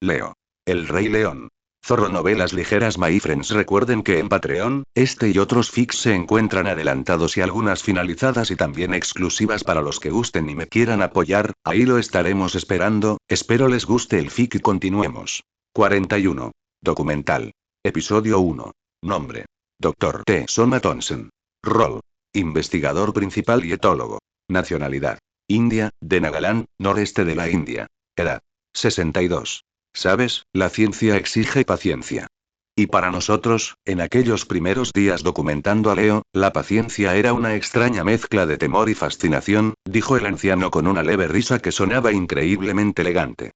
Leo. El Rey León. Zorro Novelas Ligeras. My friends, recuerden que en Patreon, este y otros fics se encuentran adelantados y algunas finalizadas y también exclusivas para los que gusten y me quieran apoyar, ahí lo estaremos esperando, espero les guste el fic y continuemos. 41. Documental. Episodio 1. Nombre. Dr. T. Soma Thompson. Rol. Investigador principal y etólogo. Nacionalidad. India, de Nagaland, noreste de la India. Edad. 62. Sabes, la ciencia exige paciencia. Y para nosotros, en aquellos primeros días documentando a Leo, la paciencia era una extraña mezcla de temor y fascinación, dijo el anciano con una leve risa que sonaba increíblemente elegante.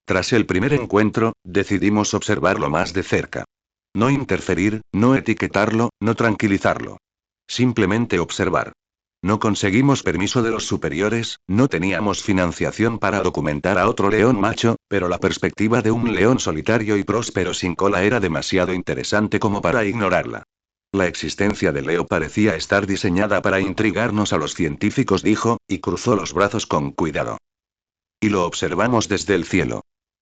Tras el primer encuentro, decidimos observarlo más de cerca. No interferir, no etiquetarlo, no tranquilizarlo. Simplemente observar. No conseguimos permiso de los superiores, no teníamos financiación para documentar a otro león macho, pero la perspectiva de un león solitario y próspero sin cola era demasiado interesante como para ignorarla. La existencia de Leo parecía estar diseñada para intrigarnos a los científicos, dijo, y cruzó los brazos con cuidado. Y lo observamos desde el cielo.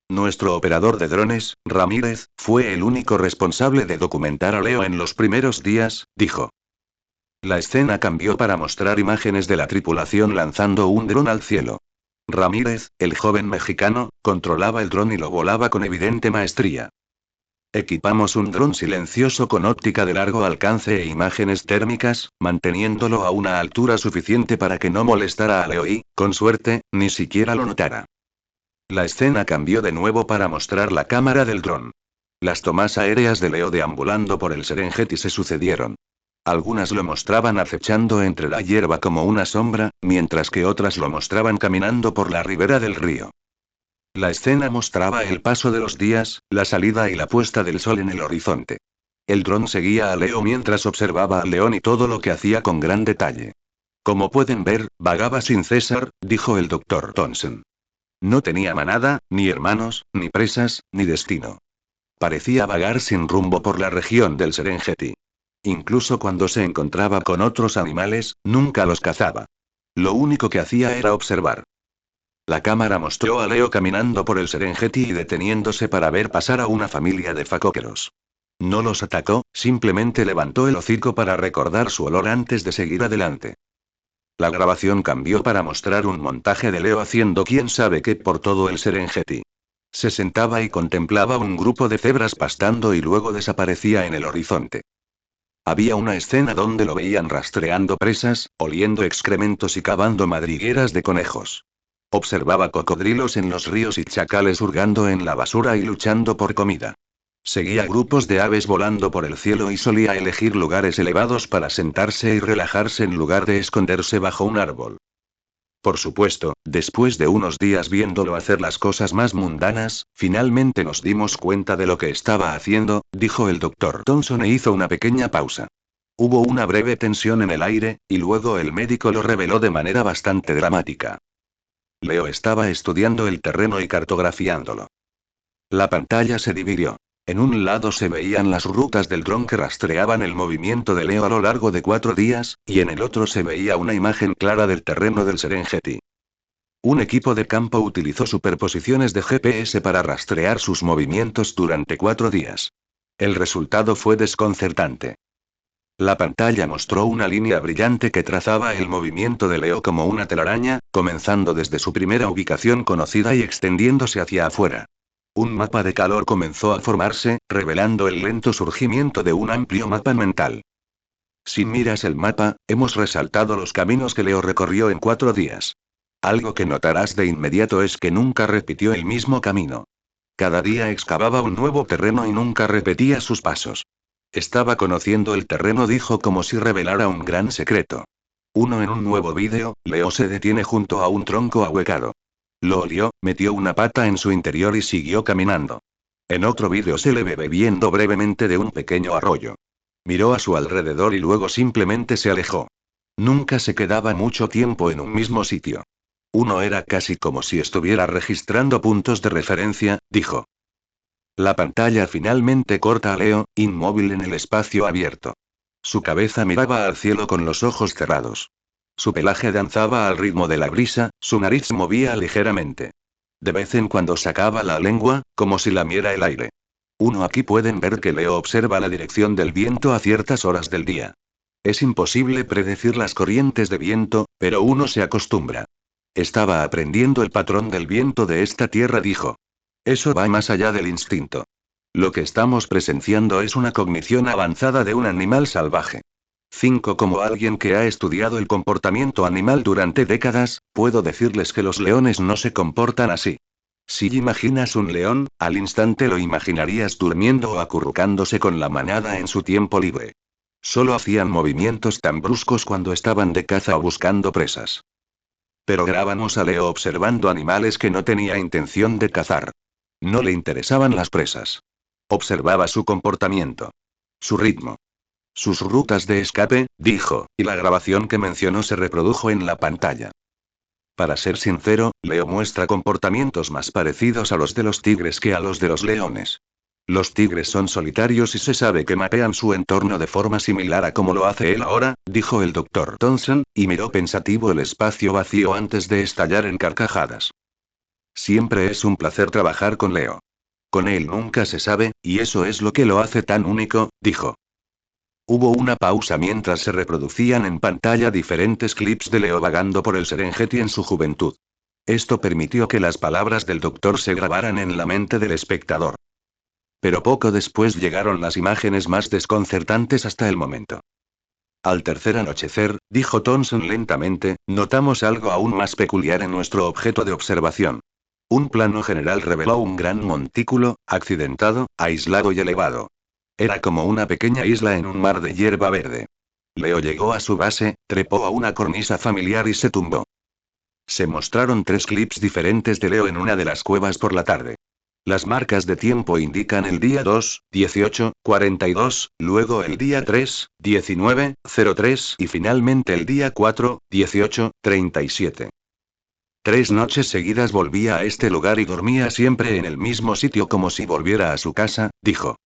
Nuestro operador de drones, Ramírez, fue el único responsable de documentar a Leo en los primeros días, dijo. La escena cambió para mostrar imágenes de la tripulación lanzando un dron al cielo. Ramírez, el joven mexicano, controlaba el dron y lo volaba con evidente maestría. Equipamos un dron silencioso con óptica de largo alcance e imágenes térmicas, manteniéndolo a una altura suficiente para que no molestara a Leo y, con suerte, ni siquiera lo notara. La escena cambió de nuevo para mostrar la cámara del dron. Las tomas aéreas de Leo deambulando por el Serengeti se sucedieron. Algunas lo mostraban acechando entre la hierba como una sombra, mientras que otras lo mostraban caminando por la ribera del río. La escena mostraba el paso de los días, la salida y la puesta del sol en el horizonte. El dron seguía a Leo mientras observaba al león y todo lo que hacía con gran detalle. Como pueden ver, vagaba sin cesar, dijo el Dr. Thompson. No tenía manada, ni hermanos, ni presas, ni destino. Parecía vagar sin rumbo por la región del Serengeti. Incluso cuando se encontraba con otros animales, nunca los cazaba. Lo único que hacía era observar. La cámara mostró a Leo caminando por el Serengeti y deteniéndose para ver pasar a una familia de facóqueros. No los atacó, simplemente levantó el hocico para recordar su olor antes de seguir adelante. La grabación cambió para mostrar un montaje de Leo haciendo quién sabe qué por todo el Serengeti. Se sentaba y contemplaba un grupo de cebras pastando y luego desaparecía en el horizonte. Había una escena donde lo veían rastreando presas, oliendo excrementos y cavando madrigueras de conejos. Observaba cocodrilos en los ríos y chacales hurgando en la basura y luchando por comida. Seguía grupos de aves volando por el cielo y solía elegir lugares elevados para sentarse y relajarse en lugar de esconderse bajo un árbol. Por supuesto, después de unos días viéndolo hacer las cosas más mundanas, finalmente nos dimos cuenta de lo que estaba haciendo, dijo el Dr. Thompson e hizo una pequeña pausa. Hubo una breve tensión en el aire, y luego el médico lo reveló de manera bastante dramática. Leo estaba estudiando el terreno y cartografiándolo. La pantalla se dividió. En un lado se veían las rutas del dron que rastreaban el movimiento de Leo a lo largo de 4 días, y en el otro se veía una imagen clara del terreno del Serengeti. Un equipo de campo utilizó superposiciones de GPS para rastrear sus movimientos durante 4 días. El resultado fue desconcertante. La pantalla mostró una línea brillante que trazaba el movimiento de Leo como una telaraña, comenzando desde su primera ubicación conocida y extendiéndose hacia afuera. Un mapa de calor comenzó a formarse, revelando el lento surgimiento de un amplio mapa mental. Si miras el mapa, hemos resaltado los caminos que Leo recorrió en 4 días. Algo que notarás de inmediato es que nunca repitió el mismo camino. Cada día excavaba un nuevo terreno y nunca repetía sus pasos. Estaba conociendo el terreno, dijo como si revelara un gran secreto. En un nuevo vídeo, Leo se detiene junto a un tronco ahuecado. Lo olió, metió una pata en su interior y siguió caminando. En otro vídeo se le ve bebiendo brevemente de un pequeño arroyo. Miró a su alrededor y luego simplemente se alejó. Nunca se quedaba mucho tiempo en un mismo sitio. Era casi como si estuviera registrando puntos de referencia, dijo. La pantalla finalmente corta a Leo, inmóvil en el espacio abierto. Su cabeza miraba al cielo con los ojos cerrados. Su pelaje danzaba al ritmo de la brisa, su nariz se movía ligeramente. De vez en cuando sacaba la lengua, como si lamiera el aire. Aquí pueden ver que Leo observa la dirección del viento a ciertas horas del día. Es imposible predecir las corrientes de viento, pero uno se acostumbra. Estaba aprendiendo el patrón del viento de esta tierra, dijo. Eso va más allá del instinto. Lo que estamos presenciando es una cognición avanzada de un animal salvaje. 5. Como alguien que ha estudiado el comportamiento animal durante décadas, puedo decirles que los leones no se comportan así. Si imaginas un león, al instante lo imaginarías durmiendo o acurrucándose con la manada en su tiempo libre. Solo hacían movimientos tan bruscos cuando estaban de caza o buscando presas. Pero grabamos a Leo observando animales que no tenía intención de cazar. No le interesaban las presas. Observaba su comportamiento. Su ritmo. Sus rutas de escape, dijo, y la grabación que mencionó se reprodujo en la pantalla. Para ser sincero, Leo muestra comportamientos más parecidos a los de los tigres que a los de los leones. Los tigres son solitarios y se sabe que mapean su entorno de forma similar a como lo hace él ahora, dijo el Dr. Thompson, y miró pensativo el espacio vacío antes de estallar en carcajadas. Siempre es un placer trabajar con Leo. Con él nunca se sabe, y eso es lo que lo hace tan único, dijo. Hubo una pausa mientras se reproducían en pantalla diferentes clips de Leo vagando por el Serengeti en su juventud. Esto permitió que las palabras del doctor se grabaran en la mente del espectador. Pero poco después llegaron las imágenes más desconcertantes hasta el momento. Al tercer anochecer, dijo Thompson lentamente, notamos algo aún más peculiar en nuestro objeto de observación. Un plano general reveló un gran montículo, accidentado, aislado y elevado. Era como una pequeña isla en un mar de hierba verde. Leo llegó a su base, trepó a una cornisa familiar y se tumbó. Se mostraron 3 clips diferentes de Leo en una de las cuevas por la tarde. Las marcas de tiempo indican el día 2, 18, 42, luego el día 3, 19, 03 y finalmente el día 4, 18, 37. 3 noches seguidas volvía a este lugar y dormía siempre en el mismo sitio como si volviera a su casa, dijo.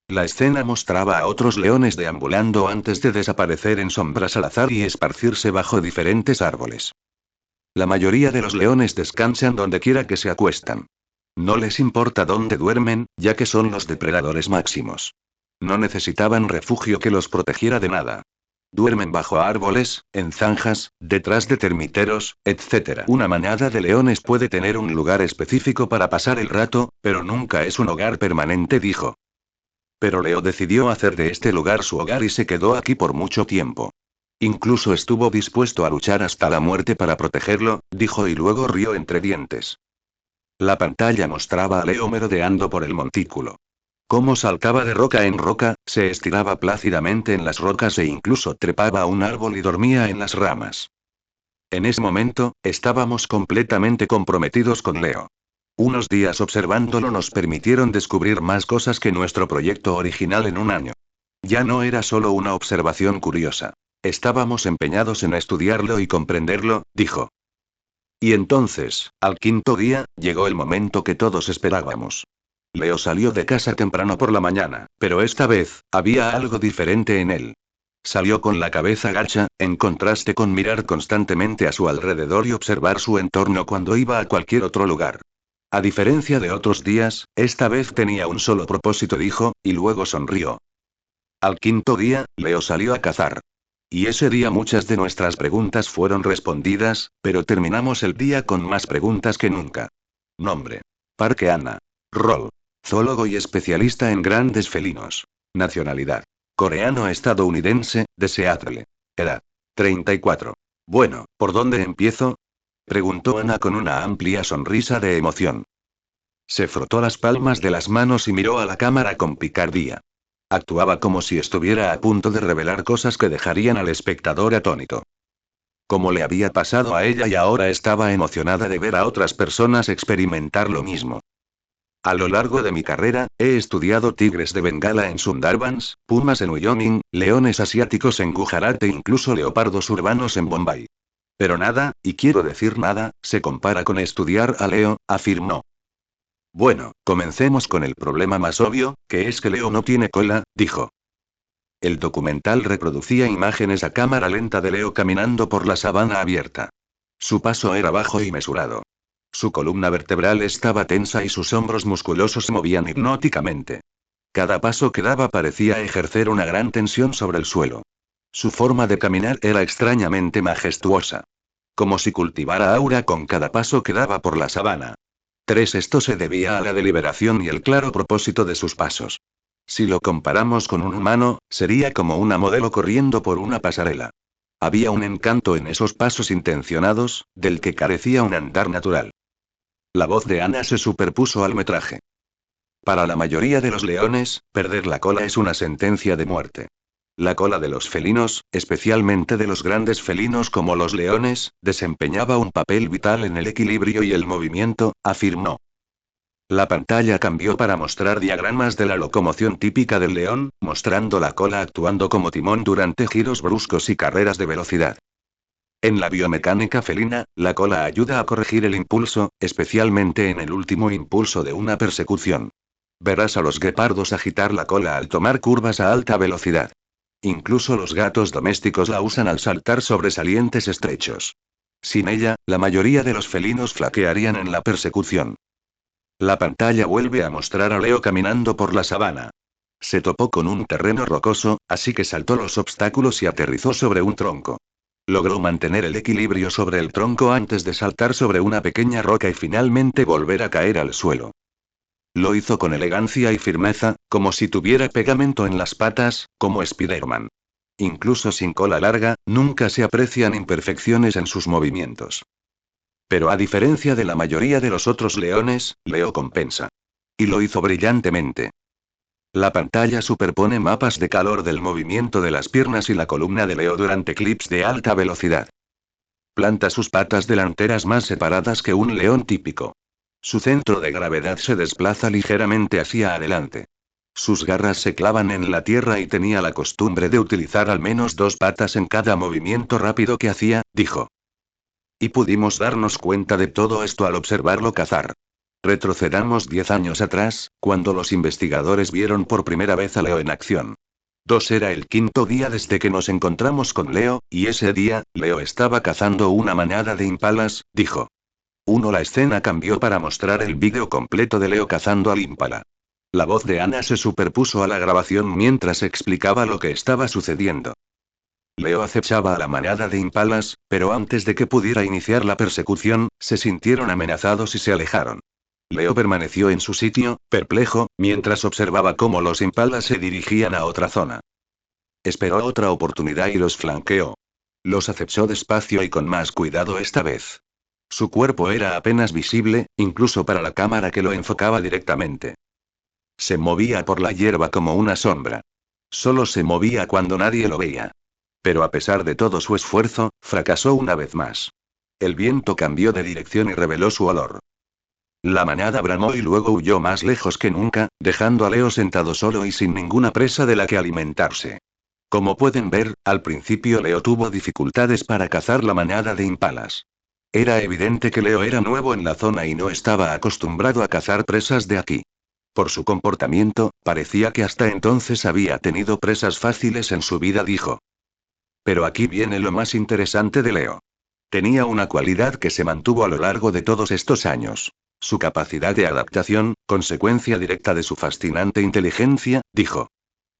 La escena mostraba a otros leones deambulando antes de desaparecer en sombras al azar y esparcirse bajo diferentes árboles. La mayoría de los leones descansan donde quiera que se acuestan. No les importa dónde duermen, ya que son los depredadores máximos. No necesitaban refugio que los protegiera de nada. Duermen bajo árboles, en zanjas, detrás de termiteros, etc. Una manada de leones puede tener un lugar específico para pasar el rato, pero nunca es un hogar permanente, dijo. Pero Leo decidió hacer de este lugar su hogar y se quedó aquí por mucho tiempo. Incluso estuvo dispuesto a luchar hasta la muerte para protegerlo, dijo y luego rió entre dientes. La pantalla mostraba a Leo merodeando por el montículo. Cómo saltaba de roca en roca, se estiraba plácidamente en las rocas e incluso trepaba a un árbol y dormía en las ramas. En ese momento, estábamos completamente comprometidos con Leo. Unos días observándolo nos permitieron descubrir más cosas que nuestro proyecto original en un año. Ya no era solo una observación curiosa. Estábamos empeñados en estudiarlo y comprenderlo, dijo. Y entonces, al 5.º día, llegó el momento que todos esperábamos. Leo salió de casa temprano por la mañana, pero esta vez, había algo diferente en él. Salió con la cabeza gacha, en contraste con mirar constantemente a su alrededor y observar su entorno cuando iba a cualquier otro lugar. A diferencia de otros días, esta vez tenía un solo propósito, dijo, y luego sonrió. Al 5.º día, Leo salió a cazar. Y ese día muchas de nuestras preguntas fueron respondidas, pero terminamos el día con más preguntas que nunca. Nombre. Parque Ana. Rol. Zoólogo y especialista en grandes felinos. Nacionalidad. Coreano-estadounidense, de Seattle. Edad. 34. Bueno, ¿por dónde empiezo? Preguntó Ana con una amplia sonrisa de emoción. Se frotó las palmas de las manos y miró a la cámara con picardía. Actuaba como si estuviera a punto de revelar cosas que dejarían al espectador atónito. Como le había pasado a ella y ahora estaba emocionada de ver a otras personas experimentar lo mismo. A lo largo de mi carrera, he estudiado tigres de Bengala en Sundarbans, pumas en Wyoming, leones asiáticos en Gujarat e incluso leopardos urbanos en Bombay. Pero nada, y quiero decir nada, se compara con estudiar a Leo, afirmó. Bueno, comencemos con el problema más obvio, que es que Leo no tiene cola, dijo. El documental reproducía imágenes a cámara lenta de Leo caminando por la sabana abierta. Su paso era bajo y mesurado. Su columna vertebral estaba tensa y sus hombros musculosos se movían hipnóticamente. Cada paso que daba parecía ejercer una gran tensión sobre el suelo. Su forma de caminar era extrañamente majestuosa. Como si cultivara aura con cada paso que daba por la sabana. Esto se debía a la deliberación y el claro propósito de sus pasos. Si lo comparamos con un humano, sería como una modelo corriendo por una pasarela. Había un encanto en esos pasos intencionados, del que carecía un andar natural. La voz de Ana se superpuso al metraje. Para la mayoría de los leones, perder la cola es una sentencia de muerte. La cola de los felinos, especialmente de los grandes felinos como los leones, desempeñaba un papel vital en el equilibrio y el movimiento, afirmó. La pantalla cambió para mostrar diagramas de la locomoción típica del león, mostrando la cola actuando como timón durante giros bruscos y carreras de velocidad. En la biomecánica felina, la cola ayuda a corregir el impulso, especialmente en el último impulso de una persecución. Verás a los guepardos agitar la cola al tomar curvas a alta velocidad. Incluso los gatos domésticos la usan al saltar sobre salientes estrechos. Sin ella, la mayoría de los felinos flaquearían en la persecución. La pantalla vuelve a mostrar a Leo caminando por la sabana. Se topó con un terreno rocoso, así que saltó los obstáculos y aterrizó sobre un tronco. Logró mantener el equilibrio sobre el tronco antes de saltar sobre una pequeña roca y finalmente volver a caer al suelo. Lo hizo con elegancia y firmeza, como si tuviera pegamento en las patas, como Spiderman. Incluso sin cola larga, nunca se aprecian imperfecciones en sus movimientos. Pero a diferencia de la mayoría de los otros leones, Leo compensa. Y lo hizo brillantemente. La pantalla superpone mapas de calor del movimiento de las piernas y la columna de Leo durante clips de alta velocidad. Planta sus patas delanteras más separadas que un león típico. Su centro de gravedad se desplaza ligeramente hacia adelante. Sus garras se clavan en la tierra y tenía la costumbre de utilizar al menos 2 patas en cada movimiento rápido que hacía, dijo. Y pudimos darnos cuenta de todo esto al observarlo cazar. Retrocedamos 10 años atrás, cuando los investigadores vieron por primera vez a Leo en acción. Era el 5.º día desde que nos encontramos con Leo, y ese día, Leo estaba cazando una manada de impalas, dijo. La escena cambió para mostrar el vídeo completo de Leo cazando al impala. La voz de Ana se superpuso a la grabación mientras explicaba lo que estaba sucediendo. Leo acechaba a la manada de impalas, pero antes de que pudiera iniciar la persecución, se sintieron amenazados y se alejaron. Leo permaneció en su sitio, perplejo, mientras observaba cómo los impalas se dirigían a otra zona. Esperó otra oportunidad y los flanqueó. Los acechó despacio y con más cuidado esta vez. Su cuerpo era apenas visible, incluso para la cámara que lo enfocaba directamente. Se movía por la hierba como una sombra. Solo se movía cuando nadie lo veía. Pero a pesar de todo su esfuerzo, fracasó una vez más. El viento cambió de dirección y reveló su olor. La manada bramó y luego huyó más lejos que nunca, dejando a Leo sentado solo y sin ninguna presa de la que alimentarse. Como pueden ver, al principio Leo tuvo dificultades para cazar la manada de impalas. Era evidente que Leo era nuevo en la zona y no estaba acostumbrado a cazar presas de aquí. Por su comportamiento, parecía que hasta entonces había tenido presas fáciles en su vida, dijo. Pero aquí viene lo más interesante de Leo. Tenía una cualidad que se mantuvo a lo largo de todos estos años. Su capacidad de adaptación, consecuencia directa de su fascinante inteligencia, dijo.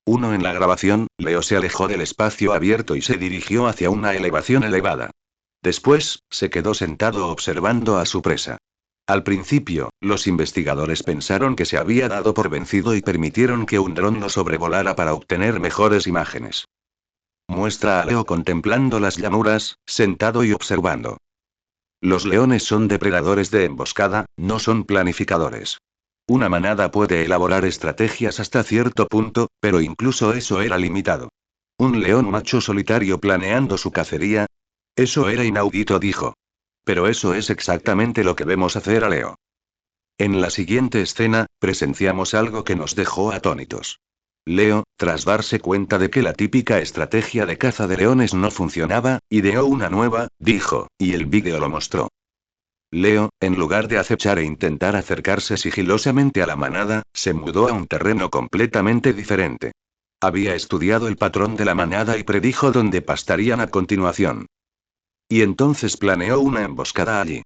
En la grabación, Leo se alejó del espacio abierto y se dirigió hacia una elevación elevada. Después, se quedó sentado observando a su presa. Al principio, los investigadores pensaron que se había dado por vencido y permitieron que un dron lo sobrevolara para obtener mejores imágenes. Muestra a Leo contemplando las llanuras, sentado y observando. Los leones son depredadores de emboscada, no son planificadores. Una manada puede elaborar estrategias hasta cierto punto, pero incluso eso era limitado. Un león macho solitario planeando su cacería. Eso era inaudito, dijo. Pero eso es exactamente lo que vemos hacer a Leo. En la siguiente escena, presenciamos algo que nos dejó atónitos. Leo, tras darse cuenta de que la típica estrategia de caza de leones no funcionaba, ideó una nueva, dijo, y el vídeo lo mostró. Leo, en lugar de acechar e intentar acercarse sigilosamente a la manada, se mudó a un terreno completamente diferente. Había estudiado el patrón de la manada y predijo dónde pastarían a continuación. Y entonces planeó una emboscada allí.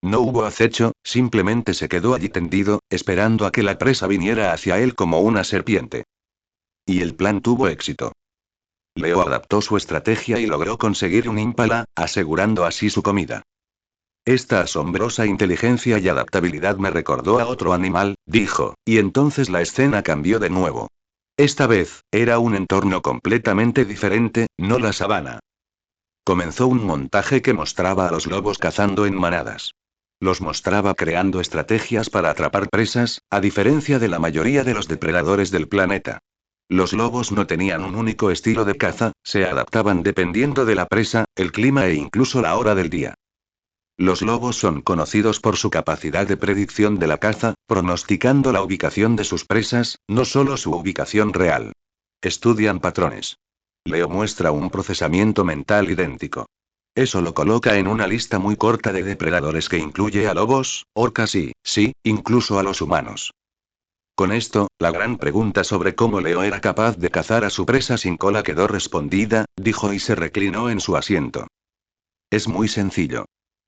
No hubo acecho, simplemente se quedó allí tendido, esperando a que la presa viniera hacia él como una serpiente. Y el plan tuvo éxito. Leo adaptó su estrategia y logró conseguir un ímpala, asegurando así su comida. Esta asombrosa inteligencia y adaptabilidad me recordó a otro animal, dijo, y entonces la escena cambió de nuevo. Esta vez, era un entorno completamente diferente, no la sabana. Comenzó un montaje que mostraba a los lobos cazando en manadas. Los mostraba creando estrategias para atrapar presas, a diferencia de la mayoría de los depredadores del planeta. Los lobos no tenían un único estilo de caza, se adaptaban dependiendo de la presa, el clima e incluso la hora del día. Los lobos son conocidos por su capacidad de predicción de la caza, pronosticando la ubicación de sus presas, no solo su ubicación real. Estudian patrones. Leo muestra un procesamiento mental idéntico. Eso lo coloca en una lista muy corta de depredadores que incluye a lobos, orcas y, sí, incluso a los humanos. Con esto, la gran pregunta sobre cómo Leo era capaz de cazar a su presa sin cola quedó respondida, dijo y se reclinó en su asiento. Es muy sencillo.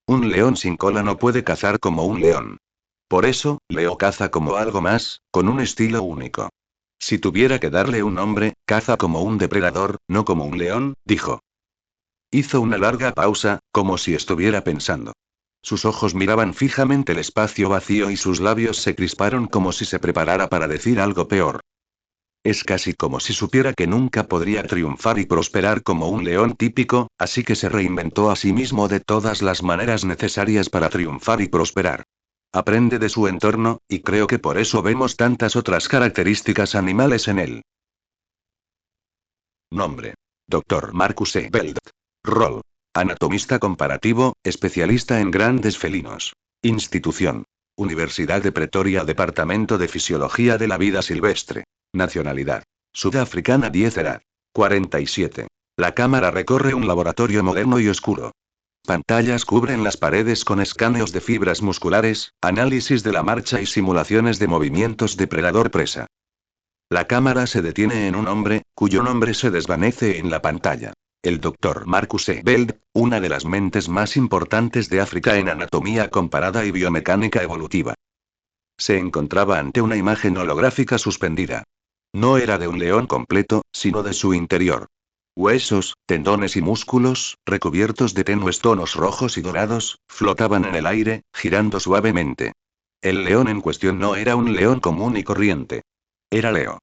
Un león sin cola no puede cazar como un león. Por eso, Leo caza como algo más, con un estilo único. Si tuviera que darle un nombre, caza como un depredador, no como un león, dijo. Hizo una larga pausa, como si estuviera pensando. Sus ojos miraban fijamente el espacio vacío y sus labios se crisparon como si se preparara para decir algo peor. Es casi como si supiera que nunca podría triunfar y prosperar como un león típico, así que se reinventó a sí mismo de todas las maneras necesarias para triunfar y prosperar. Aprende de su entorno, y creo que por eso vemos tantas otras características animales en él. Nombre. Dr. Marcus E. Beld. Rol. Anatomista comparativo, especialista en grandes felinos. Institución. Universidad de Pretoria, Departamento de Fisiología de la Vida Silvestre. Nacionalidad. Sudafricana. 10 edad. 47. La cámara recorre un laboratorio moderno y oscuro. Pantallas cubren las paredes con escaneos de fibras musculares, análisis de la marcha y simulaciones de movimientos depredador-presa. La cámara se detiene en un hombre, cuyo nombre se desvanece en la pantalla. El Dr. Marcus E. Beld, una de las mentes más importantes de África en anatomía comparada y biomecánica evolutiva. Se encontraba ante una imagen holográfica suspendida. No era de un león completo, sino de su interior. Huesos, tendones y músculos, recubiertos de tenues tonos rojos y dorados, flotaban en el aire, girando suavemente. El león en cuestión no era un león común y corriente. Era Leo.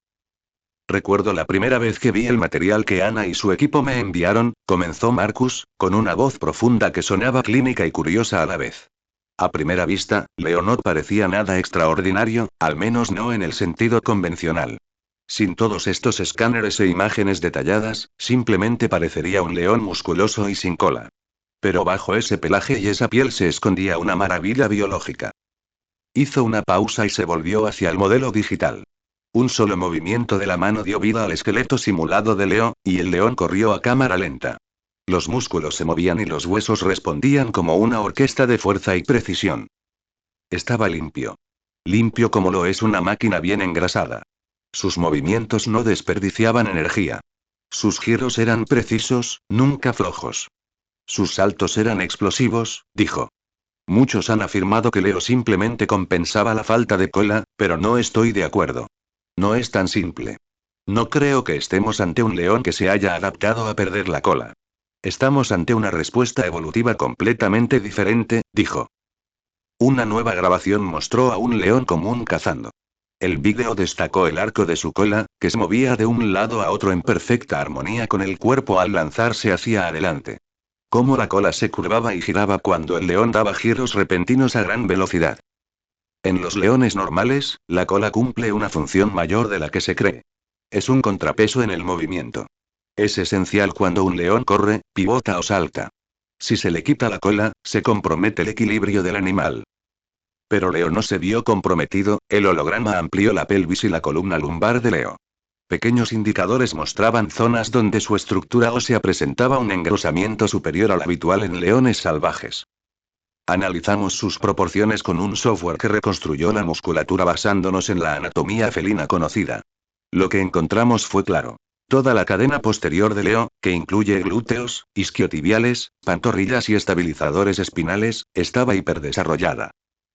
Recuerdo la primera vez que vi el material que Ana y su equipo me enviaron, comenzó Marcus, con una voz profunda que sonaba clínica y curiosa a la vez. A primera vista, Leo no parecía nada extraordinario, al menos no en el sentido convencional. Sin todos estos escáneres e imágenes detalladas, simplemente parecería un león musculoso y sin cola. Pero bajo ese pelaje y esa piel se escondía una maravilla biológica. Hizo una pausa y se volvió hacia el modelo digital. Un solo movimiento de la mano dio vida al esqueleto simulado de Leo, y el león corrió a cámara lenta. Los músculos se movían y los huesos respondían como una orquesta de fuerza y precisión. Estaba limpio. Limpio como lo es una máquina bien engrasada. Sus movimientos no desperdiciaban energía. Sus giros eran precisos, nunca flojos. Sus saltos eran explosivos, dijo. Muchos han afirmado que Leo simplemente compensaba la falta de cola, pero no estoy de acuerdo. No es tan simple. No creo que estemos ante un león que se haya adaptado a perder la cola. Estamos ante una respuesta evolutiva completamente diferente, dijo. Una nueva grabación mostró a un león común cazando. El vídeo destacó el arco de su cola, que se movía de un lado a otro en perfecta armonía con el cuerpo al lanzarse hacia adelante. Cómo la cola se curvaba y giraba cuando el león daba giros repentinos a gran velocidad. En los leones normales, la cola cumple una función mayor de la que se cree. Es un contrapeso en el movimiento. Es esencial cuando un león corre, pivota o salta. Si se le quita la cola, se compromete el equilibrio del animal. Pero Leo no se vio comprometido, el holograma amplió la pelvis y la columna lumbar de Leo. Pequeños indicadores mostraban zonas donde su estructura ósea presentaba un engrosamiento superior al habitual en leones salvajes. Analizamos sus proporciones con un software que reconstruyó la musculatura basándonos en la anatomía felina conocida. Lo que encontramos fue claro. Toda la cadena posterior de Leo, que incluye glúteos, isquiotibiales, pantorrillas y estabilizadores espinales, estaba hiperdesarrollada.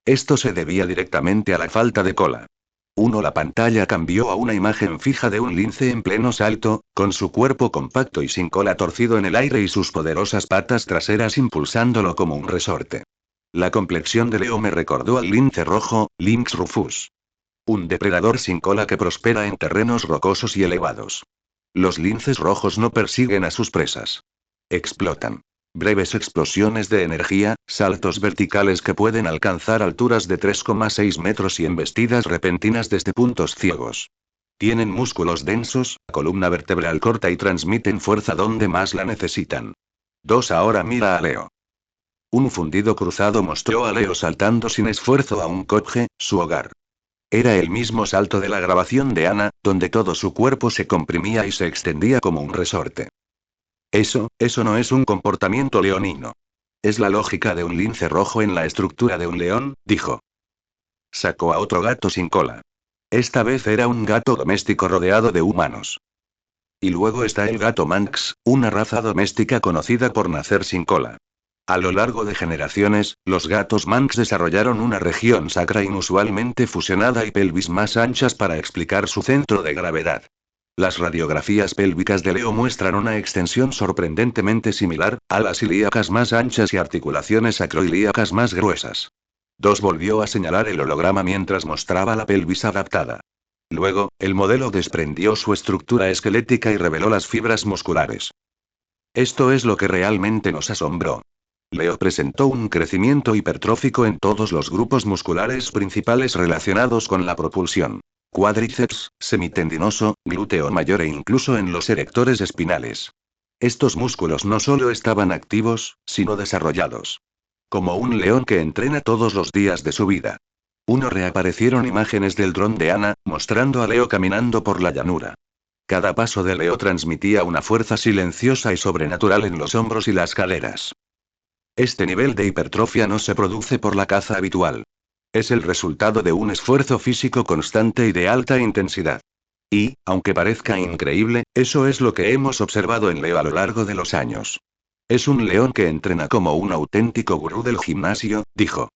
Esto se debía directamente a la falta de cola. La pantalla cambió a una imagen fija de un lince en pleno salto, con su cuerpo compacto y sin cola torcido en el aire y sus poderosas patas traseras impulsándolo como un resorte. La complexión de Leo me recordó al lince rojo, Lynx rufus. Un depredador sin cola que prospera en terrenos rocosos y elevados. Los linces rojos no persiguen a sus presas. Explotan. Breves explosiones de energía, saltos verticales que pueden alcanzar alturas de 3,6 metros y embestidas repentinas desde puntos ciegos. Tienen músculos densos, columna vertebral corta y transmiten fuerza donde más la necesitan. Ahora mira a Leo. Un fundido cruzado mostró a Leo saltando sin esfuerzo a un coche, su hogar. Era el mismo salto de la grabación de Ana, donde todo su cuerpo se comprimía y se extendía como un resorte. Eso no es un comportamiento leonino. Es la lógica de un lince rojo en la estructura de un león, dijo. Sacó a otro gato sin cola. Esta vez era un gato doméstico rodeado de humanos. Y luego está el gato Manx, una raza doméstica conocida por nacer sin cola. A lo largo de generaciones, los gatos Manx desarrollaron una región sacra inusualmente fusionada y pelvis más anchas para explicar su centro de gravedad. Las radiografías pélvicas de Leo muestran una extensión sorprendentemente similar, alas ilíacas más anchas y articulaciones acroilíacas más gruesas. Volvió a señalar el holograma mientras mostraba la pelvis adaptada. Luego, el modelo desprendió su estructura esquelética y reveló las fibras musculares. Esto es lo que realmente nos asombró. Leo presentó un crecimiento hipertrófico en todos los grupos musculares principales relacionados con la propulsión. Cuádriceps, semitendinoso, glúteo mayor e incluso en los erectores espinales. Estos músculos no solo estaban activos, sino desarrollados. Como un león que entrena todos los días de su vida. Reaparecieron imágenes del dron de Ana, mostrando a Leo caminando por la llanura. Cada paso de Leo transmitía una fuerza silenciosa y sobrenatural en los hombros y las caderas. Este nivel de hipertrofia no se produce por la caza habitual. Es el resultado de un esfuerzo físico constante y de alta intensidad. Y, aunque parezca increíble, eso es lo que hemos observado en Leo a lo largo de los años. Es un león que entrena como un auténtico gurú del gimnasio, dijo.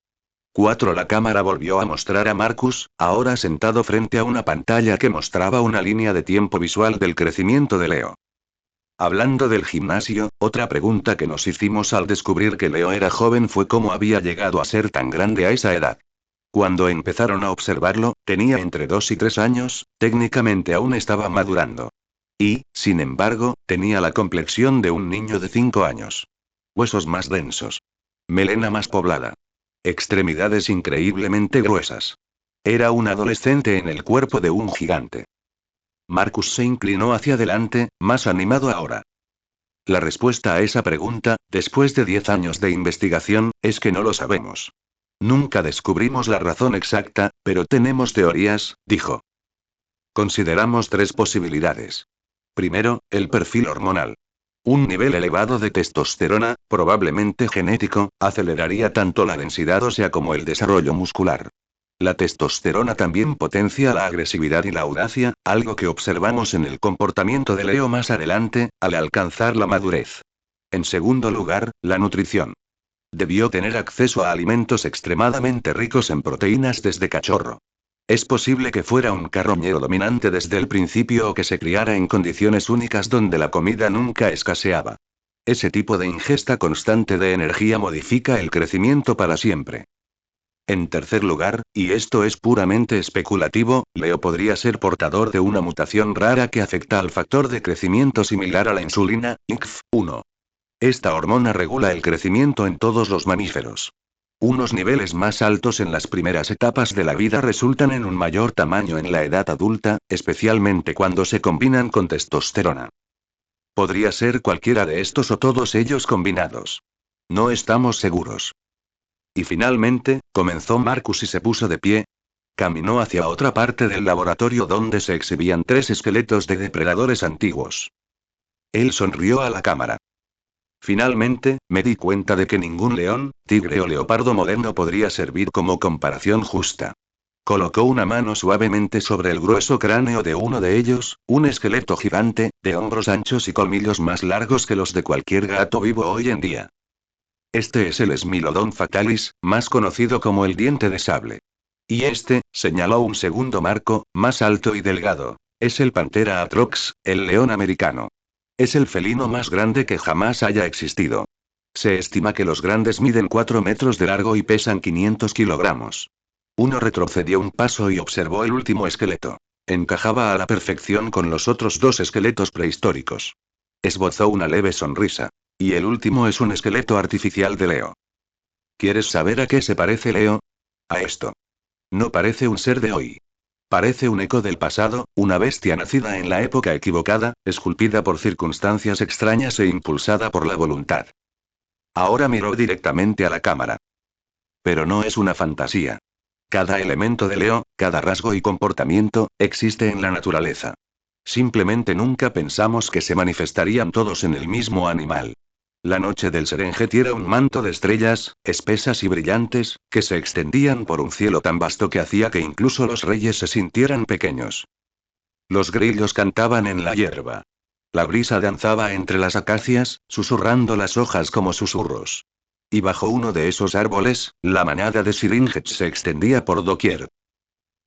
La cámara volvió a mostrar a Marcus, ahora sentado frente a una pantalla que mostraba una línea de tiempo visual del crecimiento de Leo. Hablando del gimnasio, otra pregunta que nos hicimos al descubrir que Leo era joven fue cómo había llegado a ser tan grande a esa edad. Cuando empezaron a observarlo, tenía entre 2 y 3 años, técnicamente aún estaba madurando. Y, sin embargo, tenía la complexión de un niño de 5 años. Huesos más densos. Melena más poblada. Extremidades increíblemente gruesas. Era un adolescente en el cuerpo de un gigante. Marcus se inclinó hacia adelante, más animado ahora. La respuesta a esa pregunta, después de 10 años de investigación, es que no lo sabemos. Nunca descubrimos la razón exacta, pero tenemos teorías, dijo. Consideramos 3 posibilidades. Primero, el perfil hormonal. Un nivel elevado de testosterona, probablemente genético, aceleraría tanto la densidad ósea como el desarrollo muscular. La testosterona también potencia la agresividad y la audacia, algo que observamos en el comportamiento de Leo más adelante, al alcanzar la madurez. En segundo lugar, la nutrición. Debió tener acceso a alimentos extremadamente ricos en proteínas desde cachorro. Es posible que fuera un carroñero dominante desde el principio o que se criara en condiciones únicas donde la comida nunca escaseaba. Ese tipo de ingesta constante de energía modifica el crecimiento para siempre. En tercer lugar, y esto es puramente especulativo, Leo podría ser portador de una mutación rara que afecta al factor de crecimiento similar a la insulina, INCF1. Esta hormona regula el crecimiento en todos los mamíferos. Unos niveles más altos en las primeras etapas de la vida resultan en un mayor tamaño en la edad adulta, especialmente cuando se combinan con testosterona. Podría ser cualquiera de estos o todos ellos combinados. No estamos seguros. Y finalmente, comenzó Marcus y se puso de pie. Caminó hacia otra parte del laboratorio donde se exhibían 3 esqueletos de depredadores antiguos. Él sonrió a la cámara. Finalmente, me di cuenta de que ningún león, tigre o leopardo moderno podría servir como comparación justa. Colocó una mano suavemente sobre el grueso cráneo de uno de ellos, un esqueleto gigante, de hombros anchos y colmillos más largos que los de cualquier gato vivo hoy en día. Este es el Smilodon fatalis, más conocido como el diente de sable. Y este, señaló un segundo marco, más alto y delgado, es el Panthera atrox, el león americano. Es el felino más grande que jamás haya existido. Se estima que los grandes miden 4 metros de largo y pesan 500 kilogramos. Uno retrocedió un paso y observó el último esqueleto. Encajaba a la perfección con los otros dos esqueletos prehistóricos. Esbozó una leve sonrisa. Y el último es un esqueleto artificial de Leo. ¿Quieres saber a qué se parece Leo? A esto. No parece un ser de hoy. Parece un eco del pasado, una bestia nacida en la época equivocada, esculpida por circunstancias extrañas e impulsada por la voluntad. Ahora miró directamente a la cámara. Pero no es una fantasía. Cada elemento de Leo, cada rasgo y comportamiento, existe en la naturaleza. Simplemente nunca pensamos que se manifestarían todos en el mismo animal. La noche del Serengeti era un manto de estrellas, espesas y brillantes, que se extendían por un cielo tan vasto que hacía que incluso los reyes se sintieran pequeños. Los grillos cantaban en la hierba. La brisa danzaba entre las acacias, susurrando las hojas como susurros. Y bajo uno de esos árboles, la manada de Syringet se extendía por doquier.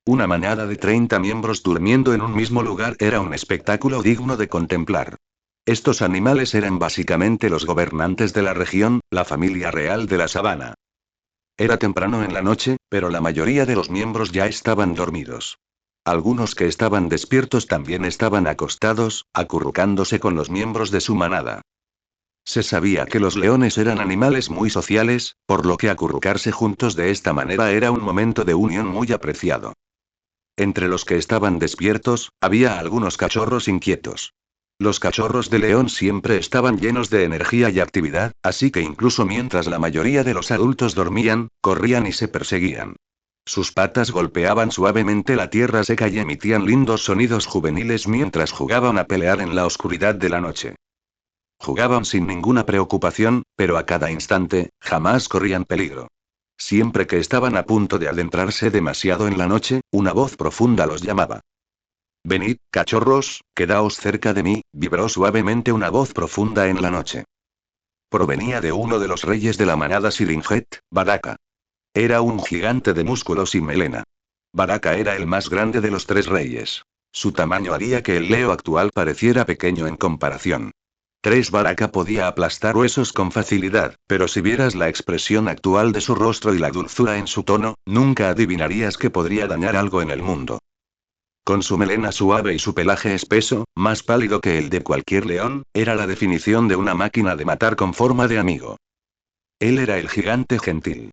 Una manada de 30 miembros durmiendo en un mismo lugar era un espectáculo digno de contemplar. Estos animales eran básicamente los gobernantes de la región, la familia real de la sabana. Era temprano en la noche, pero la mayoría de los miembros ya estaban dormidos. Algunos que estaban despiertos también estaban acostados, acurrucándose con los miembros de su manada. Se sabía que los leones eran animales muy sociales, por lo que acurrucarse juntos de esta manera era un momento de unión muy apreciado. Entre los que estaban despiertos, había algunos cachorros inquietos. Los cachorros de león siempre estaban llenos de energía y actividad, así que incluso mientras la mayoría de los adultos dormían, corrían y se perseguían. Sus patas golpeaban suavemente la tierra seca y emitían lindos sonidos juveniles mientras jugaban a pelear en la oscuridad de la noche. Jugaban sin ninguna preocupación, pero a cada instante, jamás corrían peligro. Siempre que estaban a punto de adentrarse demasiado en la noche, una voz profunda los llamaba. Venid, cachorros, quedaos cerca de mí, vibró suavemente una voz profunda en la noche. Provenía de uno de los reyes de la manada Syringet, Baraka. Era un gigante de músculos y melena. Baraka era el más grande de los tres reyes. Su tamaño haría que el Leo actual pareciera pequeño en comparación. Baraka podía aplastar huesos con facilidad, pero si vieras la expresión actual de su rostro y la dulzura en su tono, nunca adivinarías que podría dañar algo en el mundo. Con su melena suave y su pelaje espeso, más pálido que el de cualquier león, era la definición de una máquina de matar con forma de amigo. Él era el gigante gentil.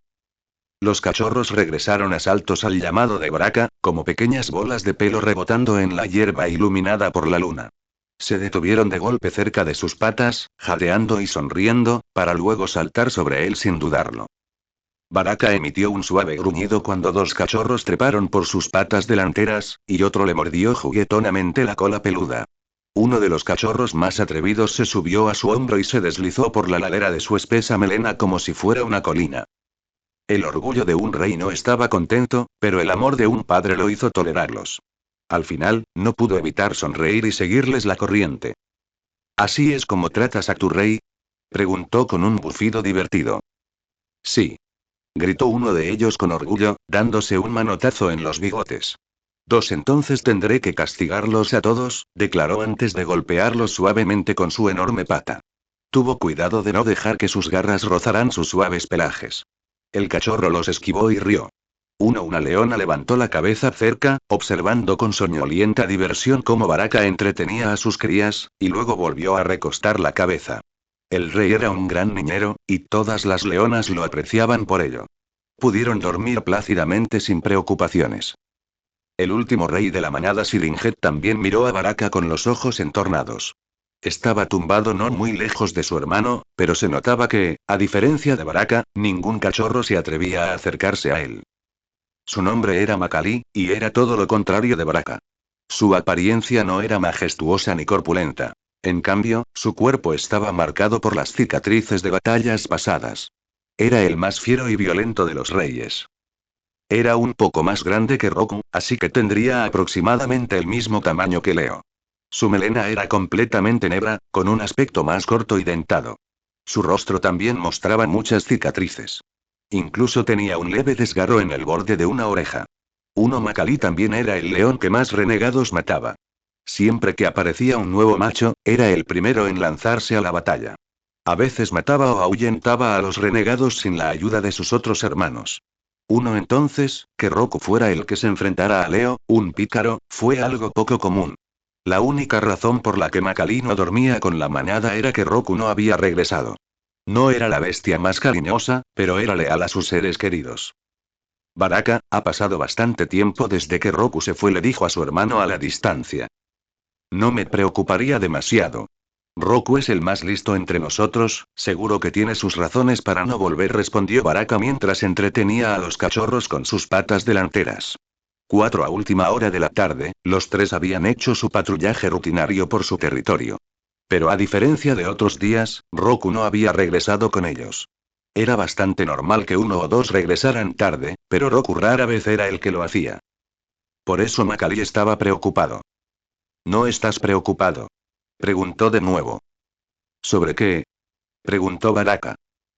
Los cachorros regresaron a saltos al llamado de Baraka, como pequeñas bolas de pelo rebotando en la hierba iluminada por la luna. Se detuvieron de golpe cerca de sus patas, jadeando y sonriendo, para luego saltar sobre él sin dudarlo. Baraka emitió un suave gruñido cuando dos cachorros treparon por sus patas delanteras, y otro le mordió juguetonamente la cola peluda. Uno de los cachorros más atrevidos se subió a su hombro y se deslizó por la ladera de su espesa melena como si fuera una colina. El orgullo de un rey no estaba contento, pero el amor de un padre lo hizo tolerarlos. Al final, no pudo evitar sonreír y seguirles la corriente. ¿Así es como tratas a tu rey? Preguntó con un bufido divertido. Sí. Gritó uno de ellos con orgullo, dándose un manotazo en los bigotes. Entonces tendré que castigarlos a todos, declaró antes de golpearlos suavemente con su enorme pata. Tuvo cuidado de no dejar que sus garras rozaran sus suaves pelajes. El cachorro los esquivó y rió. Una leona levantó la cabeza cerca, observando con soñolienta diversión cómo Baraka entretenía a sus crías, y luego volvió a recostar la cabeza. El rey era un gran niñero, y todas las leonas lo apreciaban por ello. Pudieron dormir plácidamente sin preocupaciones. El último rey de la manada Syringet también miró a Baraka con los ojos entornados. Estaba tumbado no muy lejos de su hermano, pero se notaba que, a diferencia de Baraka, ningún cachorro se atrevía a acercarse a él. Su nombre era Macalí, y era todo lo contrario de Baraka. Su apariencia no era majestuosa ni corpulenta. En cambio, su cuerpo estaba marcado por las cicatrices de batallas pasadas. Era el más fiero y violento de los reyes. Era un poco más grande que Roku, así que tendría aproximadamente el mismo tamaño que Leo. Su melena era completamente negra, con un aspecto más corto y dentado. Su rostro también mostraba muchas cicatrices. Incluso tenía un leve desgarro en el borde de una oreja. Macalí también era el león que más renegados mataba. Siempre que aparecía un nuevo macho, era el primero en lanzarse a la batalla. A veces mataba o ahuyentaba a los renegados sin la ayuda de sus otros hermanos. Entonces, que Roku fuera el que se enfrentara a Leo, un pícaro, fue algo poco común. La única razón por la que Macalí no dormía con la manada era que Roku no había regresado. No era la bestia más cariñosa, pero era leal a sus seres queridos. Baraka, ha pasado bastante tiempo desde que Roku se fue, le dijo a su hermano a la distancia. No me preocuparía demasiado. Roku es el más listo entre nosotros, seguro que tiene sus razones para no volver, respondió Baraka mientras entretenía a los cachorros con sus patas delanteras. 4 a última hora de la tarde, los tres habían hecho su patrullaje rutinario por su territorio. Pero a diferencia de otros días, Roku no había regresado con ellos. Era bastante normal que uno o dos regresaran tarde, pero Roku rara vez era el que lo hacía. Por eso Macalí estaba preocupado. ¿No estás preocupado?, preguntó de nuevo. ¿Sobre qué?, preguntó Baraka.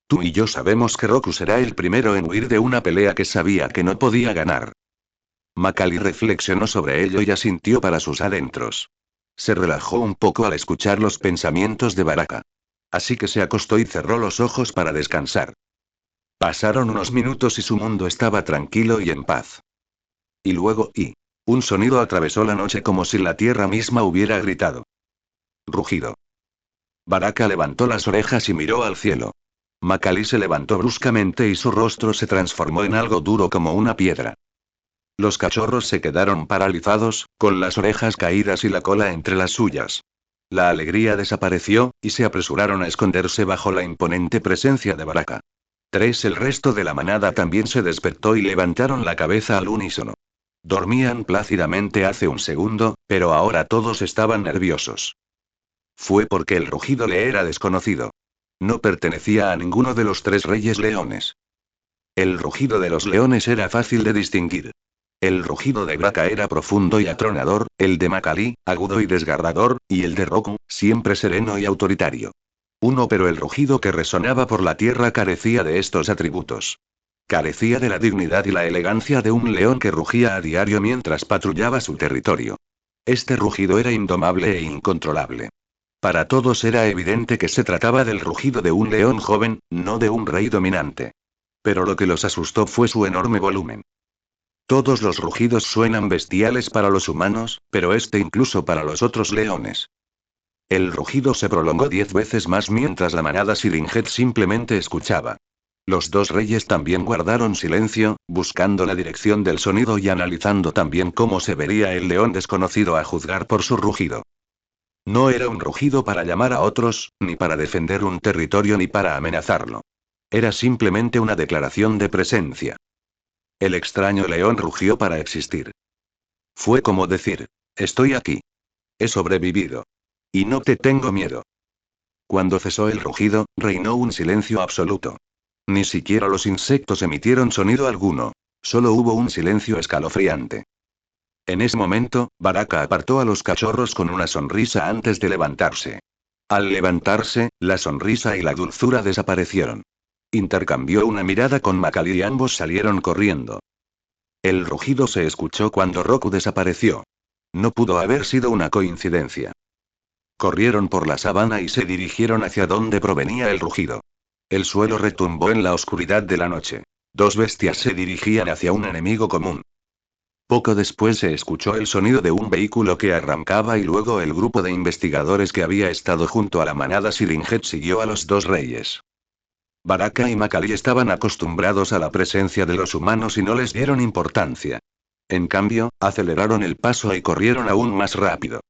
Tú y yo sabemos que Roku será el primero en huir de una pelea que sabía que no podía ganar. Macalí reflexionó sobre ello y asintió para sus adentros. Se relajó un poco al escuchar los pensamientos de Baraka. Así que se acostó y cerró los ojos para descansar. Pasaron unos minutos y su mundo estaba tranquilo y en paz. Y luego, un sonido atravesó la noche como si la tierra misma hubiera gritado. Rugido. Baraka levantó las orejas y miró al cielo. Macalí se levantó bruscamente y su rostro se transformó en algo duro como una piedra. Los cachorros se quedaron paralizados, con las orejas caídas y la cola entre las suyas. La alegría desapareció, y se apresuraron a esconderse bajo la imponente presencia de Baraka. El resto de la manada también se despertó y levantaron la cabeza al unísono. Dormían plácidamente hace un segundo, pero ahora todos estaban nerviosos. Fue porque el rugido le era desconocido. No pertenecía a ninguno de los tres reyes leones. El rugido de los leones era fácil de distinguir. El rugido de Baraka era profundo y atronador, el de Macalí, agudo y desgarrador, y el de Roku, siempre sereno y autoritario. Pero el rugido que resonaba por la tierra carecía de estos atributos. Carecía de la dignidad y la elegancia de un león que rugía a diario mientras patrullaba su territorio. Este rugido era indomable e incontrolable. Para todos era evidente que se trataba del rugido de un león joven, no de un rey dominante. Pero lo que los asustó fue su enorme volumen. Todos los rugidos suenan bestiales para los humanos, pero incluso para los otros leones. El rugido se prolongó 10 veces más mientras la manada Siringet simplemente escuchaba. Los dos reyes también guardaron silencio, buscando la dirección del sonido y analizando también cómo se vería el león desconocido a juzgar por su rugido. No era un rugido para llamar a otros, ni para defender un territorio ni para amenazarlo. Era simplemente una declaración de presencia. El extraño león rugió para existir. Fue como decir: estoy aquí. He sobrevivido. Y no te tengo miedo. Cuando cesó el rugido, reinó un silencio absoluto. Ni siquiera los insectos emitieron sonido alguno. Solo hubo un silencio escalofriante. En ese momento, Baraka apartó a los cachorros con una sonrisa antes de levantarse. Al levantarse, la sonrisa y la dulzura desaparecieron. Intercambió una mirada con Macalí y ambos salieron corriendo. El rugido se escuchó cuando Roku desapareció. No pudo haber sido una coincidencia. Corrieron por la sabana y se dirigieron hacia donde provenía el rugido. El suelo retumbó en la oscuridad de la noche. Dos bestias se dirigían hacia un enemigo común. Poco después se escuchó el sonido de un vehículo que arrancaba y luego el grupo de investigadores que había estado junto a la manada Siringet siguió a los dos reyes. Baraka y Macalí estaban acostumbrados a la presencia de los humanos y no les dieron importancia. En cambio, aceleraron el paso y corrieron aún más rápido.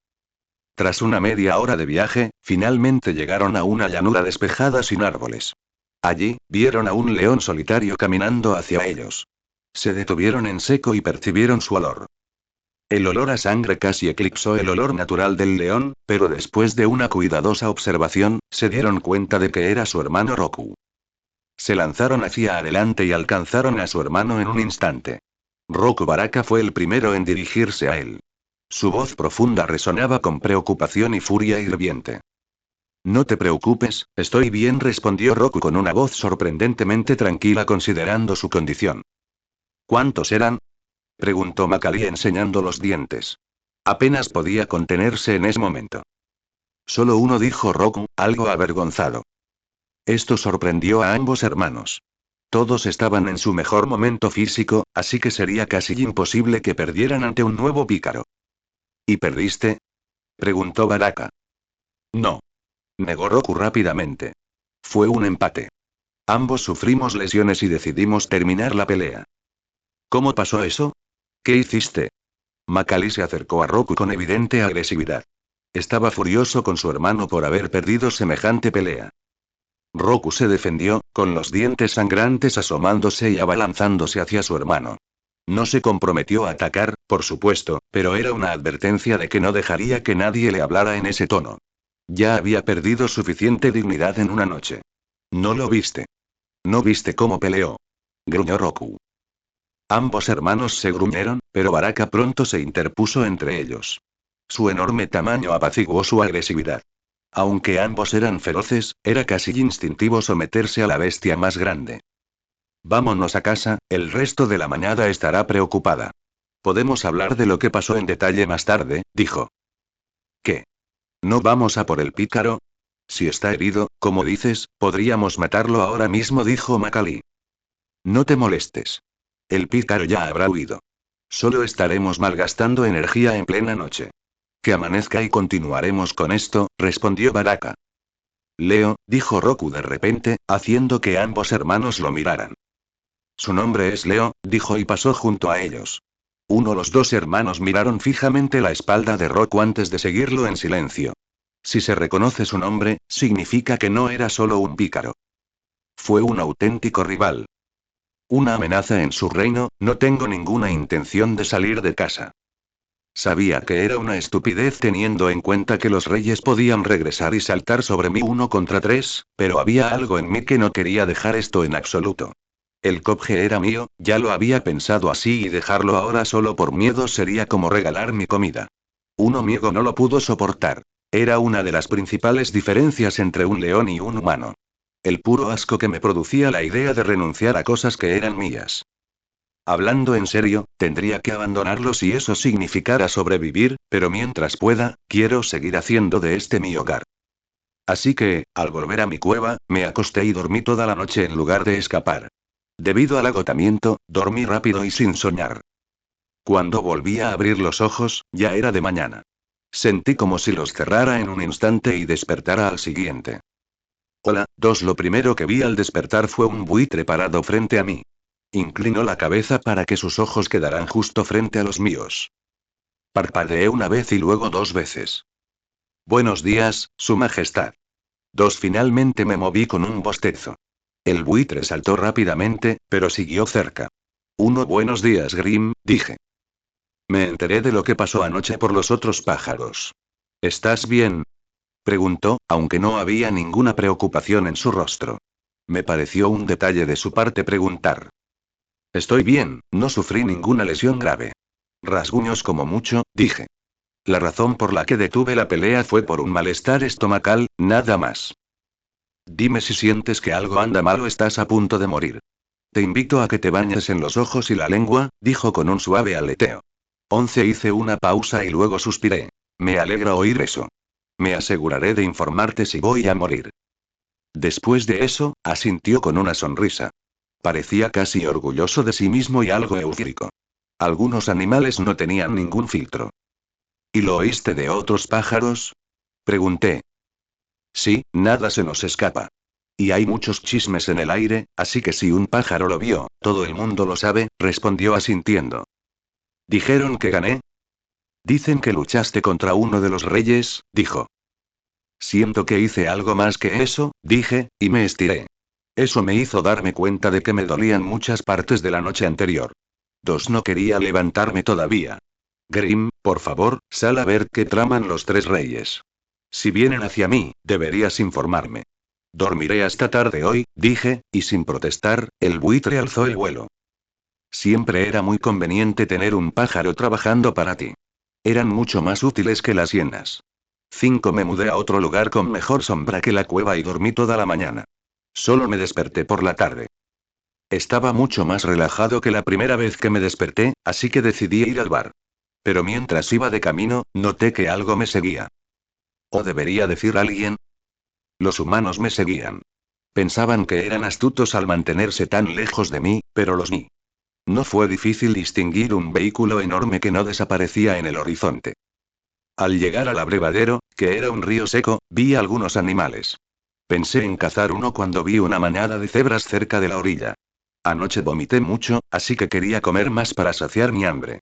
Tras una media hora de viaje, finalmente llegaron a una llanura despejada sin árboles. Allí, vieron a un león solitario caminando hacia ellos. Se detuvieron en seco y percibieron su olor. El olor a sangre casi eclipsó el olor natural del león, pero después de una cuidadosa observación, se dieron cuenta de que era su hermano Roku. Se lanzaron hacia adelante y alcanzaron a su hermano en un instante. Roku Baraka fue el primero en dirigirse a él. Su voz profunda resonaba con preocupación y furia hirviente. No te preocupes, estoy bien, respondió Roku con una voz sorprendentemente tranquila considerando su condición. ¿Cuántos eran? Preguntó Macaulay enseñando los dientes. Apenas podía contenerse en ese momento. Solo uno, dijo Roku, algo avergonzado. Esto sorprendió a ambos hermanos. Todos estaban en su mejor momento físico, así que sería casi imposible que perdieran ante un nuevo pícaro. ¿Y perdiste? Preguntó Baraka. No. Negó Roku rápidamente. Fue un empate. Ambos sufrimos lesiones y decidimos terminar la pelea. ¿Cómo pasó eso? ¿Qué hiciste? Macaulay se acercó a Roku con evidente agresividad. Estaba furioso con su hermano por haber perdido semejante pelea. Roku se defendió, con los dientes sangrantes asomándose y abalanzándose hacia su hermano. No se comprometió a atacar, por supuesto, pero era una advertencia de que no dejaría que nadie le hablara en ese tono. Ya había perdido suficiente dignidad en una noche. ¿No lo viste? ¿No viste cómo peleó? Gruñó Roku. Ambos hermanos se gruñeron, pero Baraka pronto se interpuso entre ellos. Su enorme tamaño apaciguó su agresividad. Aunque ambos eran feroces, era casi instintivo someterse a la bestia más grande. Vámonos a casa, el resto de la mañana estará preocupada. Podemos hablar de lo que pasó en detalle más tarde, dijo. ¿Qué? ¿No vamos a por el pícaro? Si está herido, como dices, podríamos matarlo ahora mismo, dijo Macaulay. No te molestes. El pícaro ya habrá huido. Solo estaremos malgastando energía en plena noche. Que amanezca y continuaremos con esto, respondió Baraka. Leo, dijo Roku de repente, haciendo que ambos hermanos lo miraran. Su nombre es Leo, dijo y pasó junto a ellos. Los dos hermanos miraron fijamente la espalda de Roku antes de seguirlo en silencio. Si se reconoce su nombre, significa que no era solo un pícaro. Fue un auténtico rival. Una amenaza en su reino, no tengo ninguna intención de salir de casa. Sabía que era una estupidez teniendo en cuenta que los reyes podían regresar y saltar sobre mí 1 contra 3, pero había algo en mí que no quería dejar esto en absoluto. El cobje era mío, ya lo había pensado así y dejarlo ahora solo por miedo sería como regalar mi comida. Uno mío no lo pudo soportar. Era una de las principales diferencias entre un león y un humano. El puro asco que me producía la idea de renunciar a cosas que eran mías. Hablando en serio, tendría que abandonarlo si eso significara sobrevivir, pero mientras pueda, quiero seguir haciendo de este mi hogar. Así que, al volver a mi cueva, me acosté y dormí toda la noche en lugar de escapar. Debido al agotamiento, dormí rápido y sin soñar. Cuando volví a abrir los ojos, ya era de mañana. Sentí como si los cerrara en un instante y despertara al siguiente. Hola, lo primero que vi al despertar fue un buitre parado frente a mí. Inclinó la cabeza para que sus ojos quedaran justo frente a los míos. Parpadeé una vez y luego 2 veces. Buenos días, Su Majestad. Finalmente me moví con un bostezo. El buitre saltó rápidamente, pero siguió cerca. Buenos días, Grim, dije. Me enteré de lo que pasó anoche por los otros pájaros. ¿Estás bien? Preguntó, aunque no había ninguna preocupación en su rostro. Me pareció un detalle de su parte preguntar. Estoy bien, no sufrí ninguna lesión grave. Rasguños como mucho, dije. La razón por la que detuve la pelea fue por un malestar estomacal, nada más. Dime si sientes que algo anda mal o estás a punto de morir. Te invito a que te bañes en los ojos y la lengua, dijo con un suave aleteo. Hice una pausa y luego suspiré. Me alegra oír eso. Me aseguraré de informarte si voy a morir. Después de eso, asintió con una sonrisa. Parecía casi orgulloso de sí mismo y algo eufórico. Algunos animales no tenían ningún filtro. ¿Y lo oíste de otros pájaros? Pregunté. Sí, nada se nos escapa. Y hay muchos chismes en el aire, así que si un pájaro lo vio, todo el mundo lo sabe, respondió asintiendo. ¿Dijeron que gané? Dicen que luchaste contra uno de los reyes, dijo. Siento que hice algo más que eso, dije, y me estiré. Eso me hizo darme cuenta de que me dolían muchas partes de la noche anterior. No quería levantarme todavía. Grim, por favor, sal a ver qué traman los 3 reyes. Si vienen hacia mí, deberías informarme. Dormiré hasta tarde hoy, dije, y sin protestar, el buitre alzó el vuelo. Siempre era muy conveniente tener un pájaro trabajando para ti. Eran mucho más útiles que las hienas. 5. Me mudé a otro lugar con mejor sombra que la cueva y dormí toda la mañana. Solo me desperté por la tarde. Estaba mucho más relajado que la primera vez que me desperté, así que decidí ir al bar. Pero mientras iba de camino, noté que algo me seguía. ¿O debería decir alguien? Los humanos me seguían. Pensaban que eran astutos al mantenerse tan lejos de mí, pero los vi. No fue difícil distinguir un vehículo enorme que no desaparecía en el horizonte. Al llegar al abrevadero, que era un río seco, vi algunos animales. Pensé en cazar uno cuando vi una manada de cebras cerca de la orilla. Anoche vomité mucho, así que quería comer más para saciar mi hambre.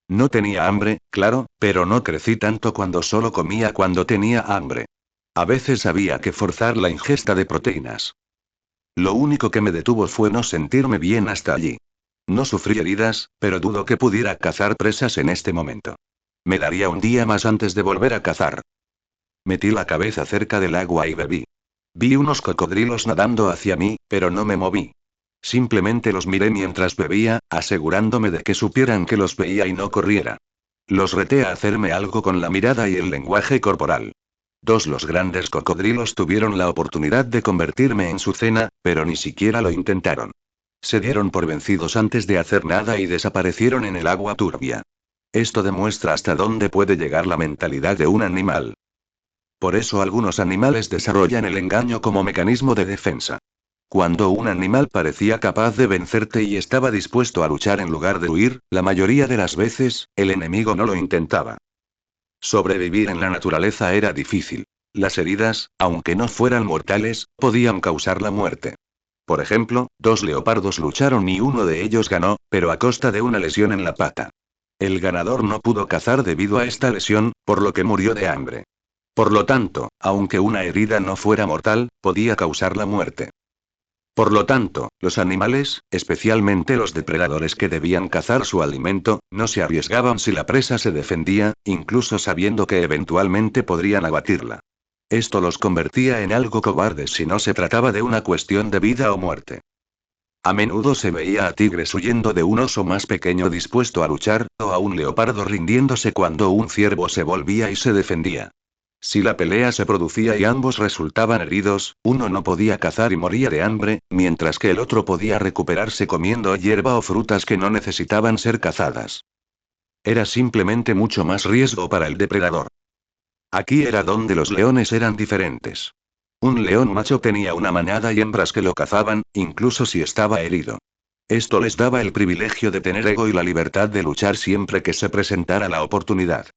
No tenía hambre, claro, pero no crecí tanto cuando solo comía cuando tenía hambre. A veces había que forzar la ingesta de proteínas. Lo único que me detuvo fue no sentirme bien hasta allí. No sufrí heridas, pero dudo que pudiera cazar presas en este momento. Me daría un día más antes de volver a cazar. Metí la cabeza cerca del agua y bebí. Vi unos cocodrilos nadando hacia mí, pero no me moví. Simplemente los miré mientras bebía, asegurándome de que supieran que los veía y no corriera. Los reté a hacerme algo con la mirada y el lenguaje corporal. Los grandes cocodrilos tuvieron la oportunidad de convertirme en su cena, pero ni siquiera lo intentaron. Se dieron por vencidos antes de hacer nada y desaparecieron en el agua turbia. Esto demuestra hasta dónde puede llegar la mentalidad de un animal. Por eso algunos animales desarrollan el engaño como mecanismo de defensa. Cuando un animal parecía capaz de vencerte y estaba dispuesto a luchar en lugar de huir, la mayoría de las veces, el enemigo no lo intentaba. Sobrevivir en la naturaleza era difícil. Las heridas, aunque no fueran mortales, podían causar la muerte. Por ejemplo, 2 leopardos lucharon y uno de ellos ganó, pero a costa de una lesión en la pata. El ganador no pudo cazar debido a esta lesión, por lo que murió de hambre. Por lo tanto, aunque una herida no fuera mortal, podía causar la muerte. Por lo tanto, los animales, especialmente los depredadores que debían cazar su alimento, no se arriesgaban si la presa se defendía, incluso sabiendo que eventualmente podrían abatirla. Esto los convertía en algo cobardes si no se trataba de una cuestión de vida o muerte. A menudo se veía a tigres huyendo de un oso más pequeño dispuesto a luchar, o a un leopardo rindiéndose cuando un ciervo se volvía y se defendía. Si la pelea se producía y ambos resultaban heridos, uno no podía cazar y moría de hambre, mientras que el otro podía recuperarse comiendo hierba o frutas que no necesitaban ser cazadas. Era simplemente mucho más riesgo para el depredador. Aquí era donde los leones eran diferentes. Un león macho tenía una manada y hembras que lo cazaban, incluso si estaba herido. Esto les daba el privilegio de tener ego y la libertad de luchar siempre que se presentara la oportunidad.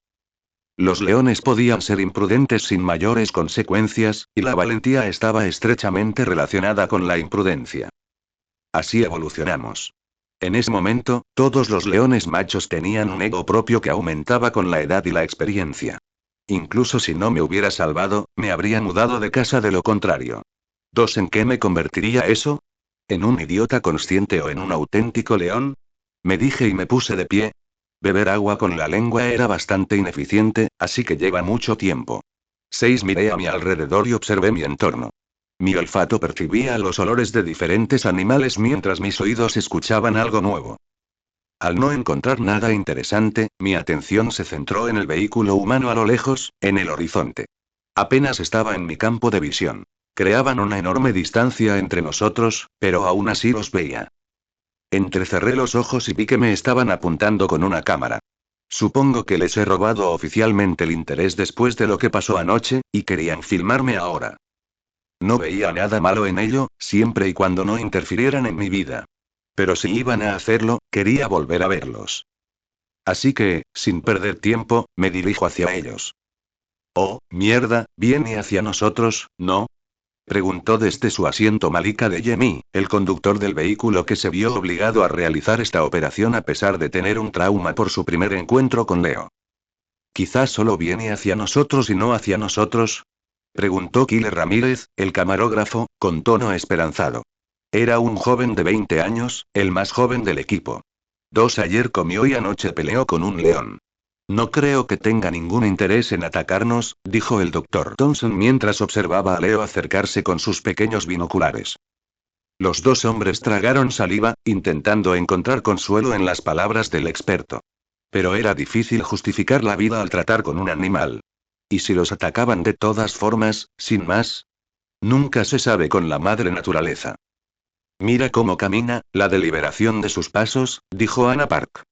Los leones podían ser imprudentes sin mayores consecuencias, y la valentía estaba estrechamente relacionada con la imprudencia. Así evolucionamos. En ese momento, todos los leones machos tenían un ego propio que aumentaba con la edad y la experiencia. Incluso si no me hubiera salvado, me habría mudado de casa de lo contrario. ¿En qué me convertiría eso? ¿En un idiota consciente o en un auténtico león? Me dije y me puse de pie. Beber agua con la lengua era bastante ineficiente, así que lleva mucho tiempo. 6. Miré a mi alrededor y observé mi entorno. Mi olfato percibía los olores de diferentes animales mientras mis oídos escuchaban algo nuevo. Al no encontrar nada interesante, mi atención se centró en el vehículo humano a lo lejos, en el horizonte. Apenas estaba en mi campo de visión. Creaban una enorme distancia entre nosotros, pero aún así los veía. Entrecerré los ojos y vi que me estaban apuntando con una cámara. Supongo que les he robado oficialmente el interés después de lo que pasó anoche, y querían filmarme ahora. No veía nada malo en ello, siempre y cuando no interfirieran en mi vida. Pero si iban a hacerlo, quería volver a verlos. Así que, sin perder tiempo, me dirijo hacia ellos. Oh, mierda, viene hacia nosotros, ¿no? Preguntó desde su asiento Malika de Yemi, el conductor del vehículo que se vio obligado a realizar esta operación a pesar de tener un trauma por su primer encuentro con Leo. Quizás solo viene hacia nosotros y no hacia nosotros. Preguntó Killer Ramírez, el camarógrafo, con tono esperanzado. Era un joven de 20 años, el más joven del equipo. Ayer comió y anoche peleó con un león. No creo que tenga ningún interés en atacarnos, dijo el Dr. Thompson mientras observaba a Leo acercarse con sus pequeños binoculares. Los dos hombres tragaron saliva, intentando encontrar consuelo en las palabras del experto. Pero era difícil justificar la vida al tratar con un animal. ¿Y si los atacaban de todas formas, sin más? Nunca se sabe con la madre naturaleza. Mira cómo camina, la deliberación de sus pasos, dijo Anna Park.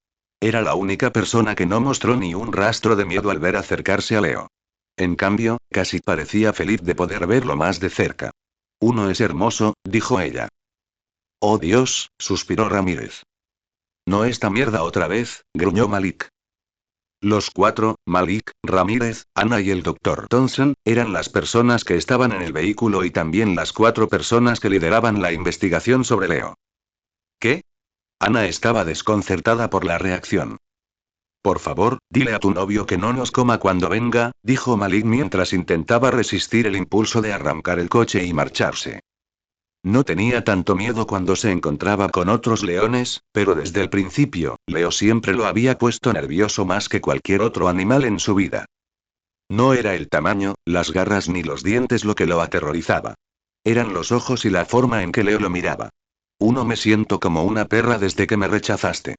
Era la única persona que no mostró ni un rastro de miedo al ver acercarse a Leo. En cambio, casi parecía feliz de poder verlo más de cerca. Uno es hermoso, dijo ella. Oh Dios, suspiró Ramírez. No esta mierda otra vez, gruñó Malik. Los cuatro, Malik, Ramírez, Ana y el Dr. Thompson, eran las personas que estaban en el vehículo y también las cuatro personas que lideraban la investigación sobre Leo. ¿Qué? Ana estaba desconcertada por la reacción. Por favor, dile a tu novio que no nos coma cuando venga, dijo Malik mientras intentaba resistir el impulso de arrancar el coche y marcharse. No tenía tanto miedo cuando se encontraba con otros leones, pero desde el principio, Leo siempre lo había puesto nervioso más que cualquier otro animal en su vida. No era el tamaño, las garras ni los dientes lo que lo aterrorizaba. Eran los ojos y la forma en que Leo lo miraba. Me siento como una perra desde que me rechazaste.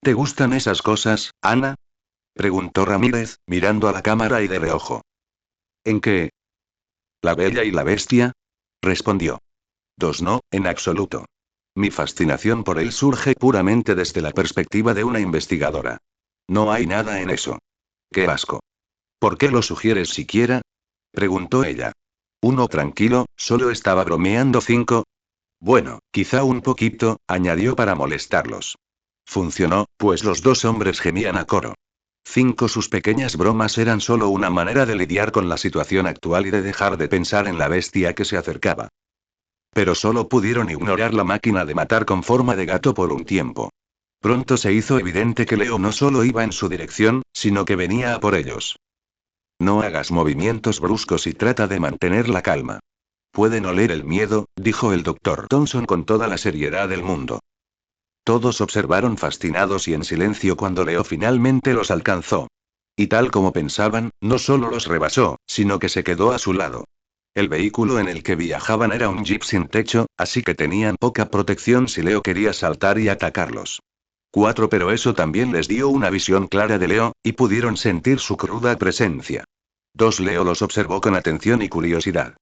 ¿Te gustan esas cosas, Ana? Preguntó Ramírez, mirando a la cámara y de reojo. ¿En qué? ¿La bella y la bestia? Respondió. No, en absoluto. Mi fascinación por él surge puramente desde la perspectiva de una investigadora. No hay nada en eso. ¡Qué asco! ¿Por qué lo sugieres siquiera? Preguntó ella. Tranquilo, solo estaba bromeando. Bueno, quizá un poquito, añadió para molestarlos. Funcionó, pues los dos hombres gemían a coro. Sus pequeñas bromas eran solo una manera de lidiar con la situación actual y de dejar de pensar en la bestia que se acercaba. Pero solo pudieron ignorar la máquina de matar con forma de gato por un tiempo. Pronto se hizo evidente que Leo no solo iba en su dirección, sino que venía a por ellos. No hagas movimientos bruscos y trata de mantener la calma. Pueden oler el miedo, dijo el Dr. Thompson con toda la seriedad del mundo. Todos observaron fascinados y en silencio cuando Leo finalmente los alcanzó. Y tal como pensaban, no solo los rebasó, sino que se quedó a su lado. El vehículo en el que viajaban era un jeep sin techo, así que tenían poca protección si Leo quería saltar y atacarlos. Pero eso también les dio una visión clara de Leo, y pudieron sentir su cruda presencia. Leo los observó con atención y curiosidad.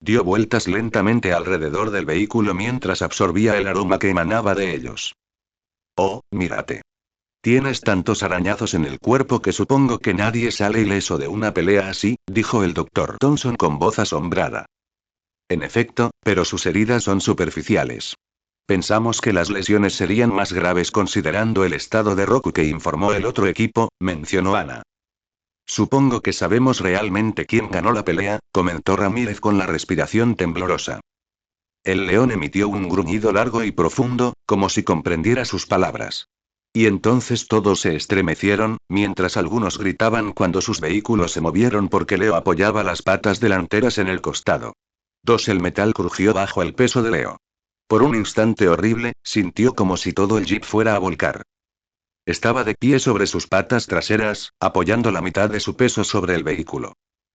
Dio vueltas lentamente alrededor del vehículo mientras absorbía el aroma que emanaba de ellos. Oh, mírate. Tienes tantos arañazos en el cuerpo que supongo que nadie sale ileso de una pelea así, dijo el Dr. Thompson con voz asombrada. En efecto, pero sus heridas son superficiales. Pensamos que las lesiones serían más graves considerando el estado de Roku que informó el otro equipo, mencionó Ana. Supongo que sabemos realmente quién ganó la pelea, comentó Ramírez con la respiración temblorosa. El león emitió un gruñido largo y profundo, como si comprendiera sus palabras. Y entonces todos se estremecieron, mientras algunos gritaban cuando sus vehículos se movieron porque Leo apoyaba las patas delanteras en el costado. El metal crujió bajo el peso de Leo. Por un instante horrible, sintió como si todo el jeep fuera a volcar. Estaba de pie sobre sus patas traseras, apoyando la mitad de su peso sobre el vehículo.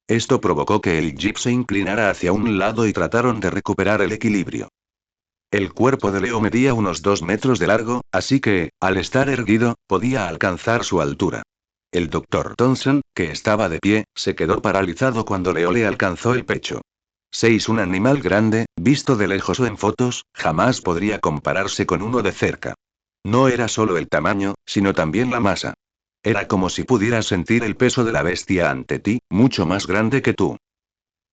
Esto provocó que el jeep se inclinara hacia un lado y trataron de recuperar el equilibrio. El cuerpo de Leo medía unos 2 metros de largo, así que, al estar erguido, podía alcanzar su altura. El Dr. Thompson, que estaba de pie, se quedó paralizado cuando Leo le alcanzó el pecho. Un animal grande, visto de lejos o en fotos, jamás podría compararse con uno de cerca. No era solo el tamaño, sino también la masa. Era como si pudieras sentir el peso de la bestia ante ti, mucho más grande que tú.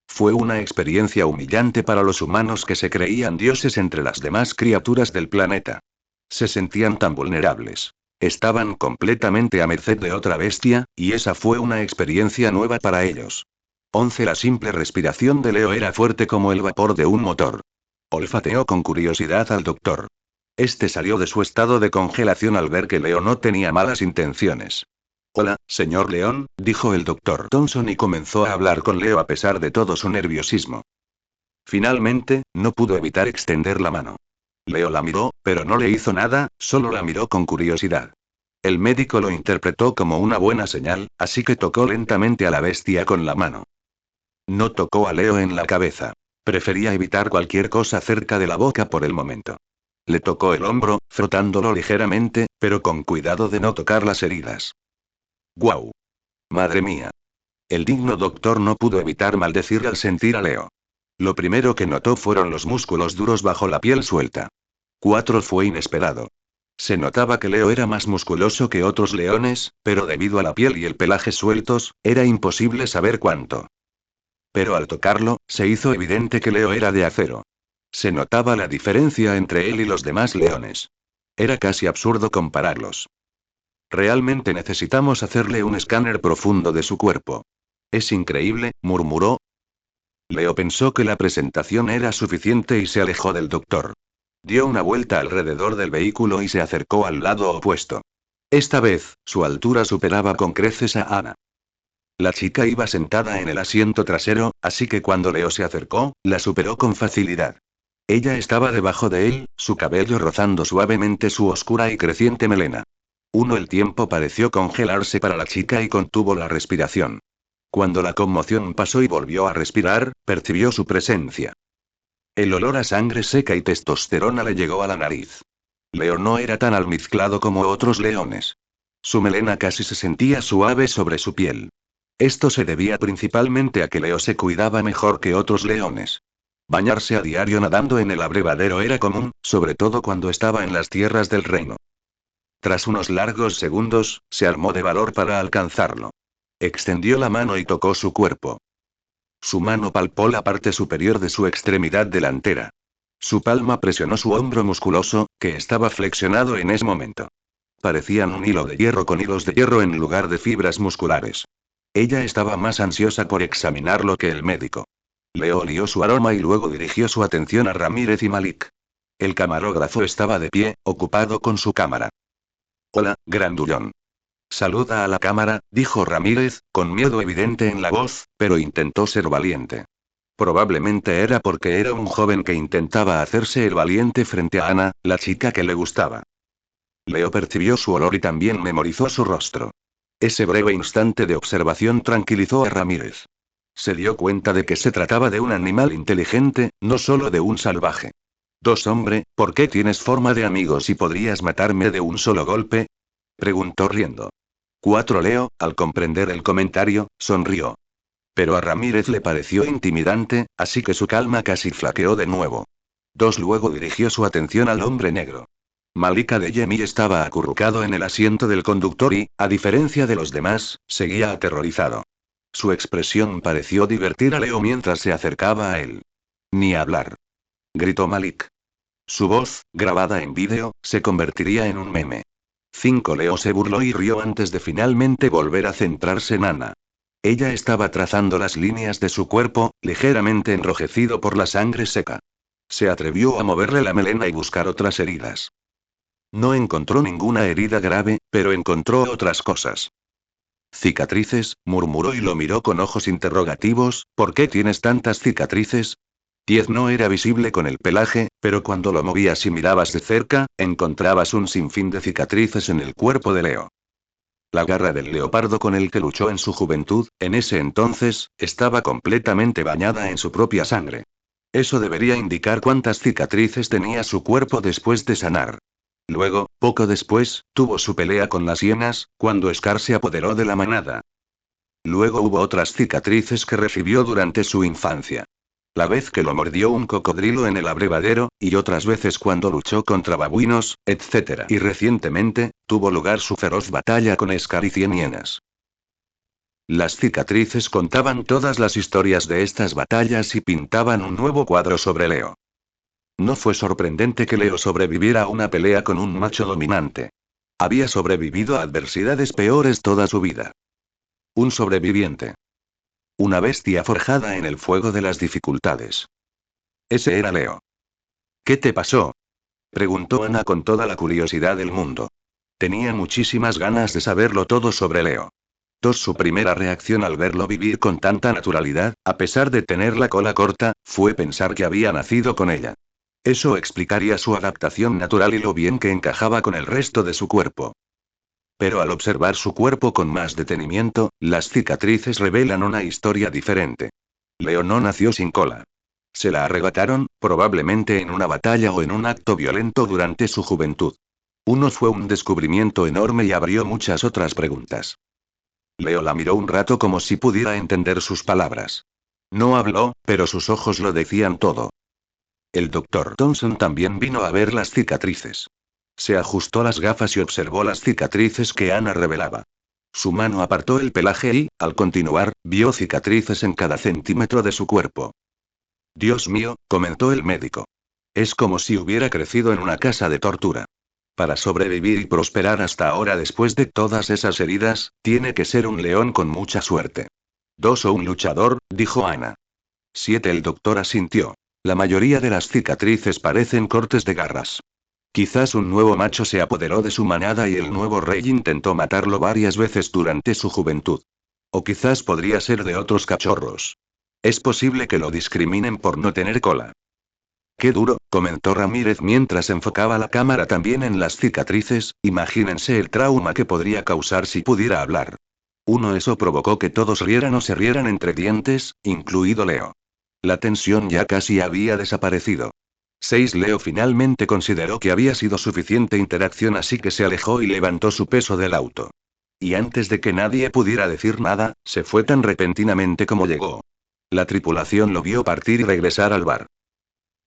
Fue una experiencia humillante para los humanos que se creían dioses entre las demás criaturas del planeta. Se sentían tan vulnerables. Estaban completamente a merced de otra bestia, y esa fue una experiencia nueva para ellos. La simple respiración de Leo era fuerte como el vapor de un motor. Olfateó con curiosidad al doctor. Este salió de su estado de congelación al ver que Leo no tenía malas intenciones. Hola, señor León, dijo el Dr. Thompson y comenzó a hablar con Leo a pesar de todo su nerviosismo. Finalmente, no pudo evitar extender la mano. Leo la miró, pero no le hizo nada, solo la miró con curiosidad. El médico lo interpretó como una buena señal, así que tocó lentamente a la bestia con la mano. No tocó a Leo en la cabeza. Prefería evitar cualquier cosa cerca de la boca por el momento. Le tocó el hombro, frotándolo ligeramente, pero con cuidado de no tocar las heridas. ¡Guau! Madre mía. El digno doctor no pudo evitar maldecir al sentir a Leo. Lo primero que notó fueron los músculos duros bajo la piel suelta. 4 fue inesperado. Se notaba que Leo era más musculoso que otros leones, pero debido a la piel y el pelaje sueltos, era imposible saber cuánto. Pero al tocarlo, se hizo evidente que Leo era de acero. Se notaba la diferencia entre él y los demás leones. Era casi absurdo compararlos. Realmente necesitamos hacerle un escáner profundo de su cuerpo. Es increíble, murmuró. Leo pensó que la presentación era suficiente y se alejó del doctor. Dio una vuelta alrededor del vehículo y se acercó al lado opuesto. Esta vez, su altura superaba con creces a Ana. La chica iba sentada en el asiento trasero, así que cuando Leo se acercó, la superó con facilidad. Ella estaba debajo de él, su cabello rozando suavemente su oscura y creciente melena. El tiempo pareció congelarse para la chica y contuvo la respiración. Cuando la conmoción pasó y volvió a respirar, percibió su presencia. El olor a sangre seca y testosterona le llegó a la nariz. Leo no era tan almizclado como otros leones. Su melena casi se sentía suave sobre su piel. Esto se debía principalmente a que Leo se cuidaba mejor que otros leones. Bañarse a diario nadando en el abrevadero era común, sobre todo cuando estaba en las tierras del reino. Tras unos largos segundos, se armó de valor para alcanzarlo. Extendió la mano y tocó su cuerpo. Su mano palpó la parte superior de su extremidad delantera. Su palma presionó su hombro musculoso, que estaba flexionado en ese momento. Parecían un hilo de hierro con hilos de hierro en lugar de fibras musculares. Ella estaba más ansiosa por examinarlo que el médico. Leo olió su aroma y luego dirigió su atención a Ramírez y Malik. El camarógrafo estaba de pie, ocupado con su cámara. Hola, grandullón. Saluda a la cámara, dijo Ramírez, con miedo evidente en la voz, pero intentó ser valiente. Probablemente era porque era un joven que intentaba hacerse el valiente frente a Ana, la chica que le gustaba. Leo percibió su olor y también memorizó su rostro. Ese breve instante de observación tranquilizó a Ramírez. Se dio cuenta de que se trataba de un animal inteligente, no solo de un salvaje. Hombre, ¿por qué tienes forma de amigo si podrías matarme de un solo golpe? Preguntó riendo. Leo, al comprender el comentario, sonrió. Pero a Ramírez le pareció intimidante, así que su calma casi flaqueó de nuevo. Luego dirigió su atención al hombre negro. Malika de Yemi estaba acurrucado en el asiento del conductor y, a diferencia de los demás, seguía aterrorizado. Su expresión pareció divertir a Leo mientras se acercaba a él. Ni hablar. Gritó Malik. Su voz, grabada en vídeo, se convertiría en un meme. Leo se burló y rió antes de finalmente volver a centrarse en Ana. Ella estaba trazando las líneas de su cuerpo, ligeramente enrojecido por la sangre seca. Se atrevió a moverle la melena y buscar otras heridas. No encontró ninguna herida grave, pero encontró otras cosas. Cicatrices, murmuró y lo miró con ojos interrogativos. ¿Por qué tienes tantas cicatrices? No era visible con el pelaje, pero cuando lo movías y mirabas de cerca, encontrabas un sinfín de cicatrices en el cuerpo de Leo. La garra del leopardo con el que luchó en su juventud, en ese entonces, estaba completamente bañada en su propia sangre. Eso debería indicar cuántas cicatrices tenía su cuerpo después de sanar. Luego, poco después, tuvo su pelea con las hienas, cuando Scar se apoderó de la manada. Luego hubo otras cicatrices que recibió durante su infancia. La vez que lo mordió un cocodrilo en el abrevadero, y otras veces cuando luchó contra babuinos, etc. Y recientemente, tuvo lugar su feroz batalla con Scar y 100 hienas. Las cicatrices contaban todas las historias de estas batallas y pintaban un nuevo cuadro sobre Leo. No fue sorprendente que Leo sobreviviera a una pelea con un macho dominante. Había sobrevivido a adversidades peores toda su vida. Un sobreviviente. Una bestia forjada en el fuego de las dificultades. Ese era Leo. ¿Qué te pasó? Preguntó Ana con toda la curiosidad del mundo. Tenía muchísimas ganas de saberlo todo sobre Leo. Su primera reacción al verlo vivir con tanta naturalidad, a pesar de tener la cola corta, fue pensar que había nacido con ella. Eso explicaría su adaptación natural y lo bien que encajaba con el resto de su cuerpo. Pero al observar su cuerpo con más detenimiento, las cicatrices revelan una historia diferente. Leo no nació sin cola. Se la arrebataron, probablemente en una batalla o en un acto violento durante su juventud. Uno fue un descubrimiento enorme y abrió muchas otras preguntas. Leo la miró un rato como si pudiera entender sus palabras. No habló, pero sus ojos lo decían todo. El doctor Thompson también vino a ver las cicatrices. Se ajustó las gafas y observó las cicatrices que Ana revelaba. Su mano apartó el pelaje y, al continuar, vio cicatrices en cada centímetro de su cuerpo. Dios mío, comentó el médico. Es como si hubiera crecido en una casa de tortura. Para sobrevivir y prosperar hasta ahora después de todas esas heridas, tiene que ser un león con mucha suerte. 2 o un luchador, dijo Ana. 7. El doctor asintió. La mayoría de las cicatrices parecen cortes de garras. Quizás un nuevo macho se apoderó de su manada y el nuevo rey intentó matarlo varias veces durante su juventud. O quizás podría ser de otros cachorros. Es posible que lo discriminen por no tener cola. Qué duro, comentó Ramírez mientras enfocaba la cámara también en las cicatrices. Imagínense el trauma que podría causar si pudiera hablar. Eso provocó que todos rieran o se rieran entre dientes, incluido Leo. La tensión ya casi había desaparecido. 6. Leo finalmente consideró que había sido suficiente interacción, así que se alejó y levantó su peso del auto. Y antes de que nadie pudiera decir nada, se fue tan repentinamente como llegó. La tripulación lo vio partir y regresar al bar.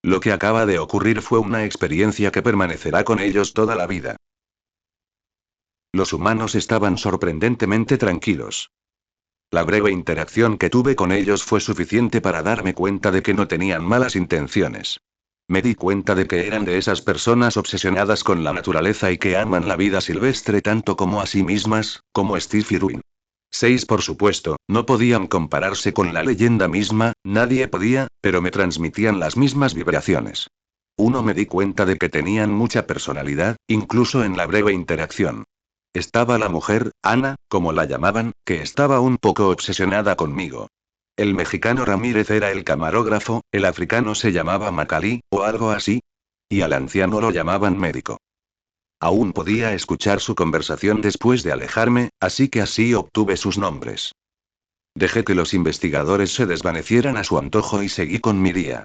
Lo que acaba de ocurrir fue una experiencia que permanecerá con ellos toda la vida. Los humanos estaban sorprendentemente tranquilos. La breve interacción que tuve con ellos fue suficiente para darme cuenta de que no tenían malas intenciones. Me di cuenta de que eran de esas personas obsesionadas con la naturaleza y que aman la vida silvestre tanto como a sí mismas, como Steve Irwin. 6. Por supuesto, no podían compararse con la leyenda misma, nadie podía, pero me transmitían las mismas vibraciones. Me di cuenta de que tenían mucha personalidad, incluso en la breve interacción. Estaba la mujer, Ana, como la llamaban, que estaba un poco obsesionada conmigo. El mexicano Ramírez era el camarógrafo, el africano se llamaba Macalí, o algo así. Y al anciano lo llamaban médico. Aún podía escuchar su conversación después de alejarme, así que así obtuve sus nombres. Dejé que los investigadores se desvanecieran a su antojo y seguí con mi día.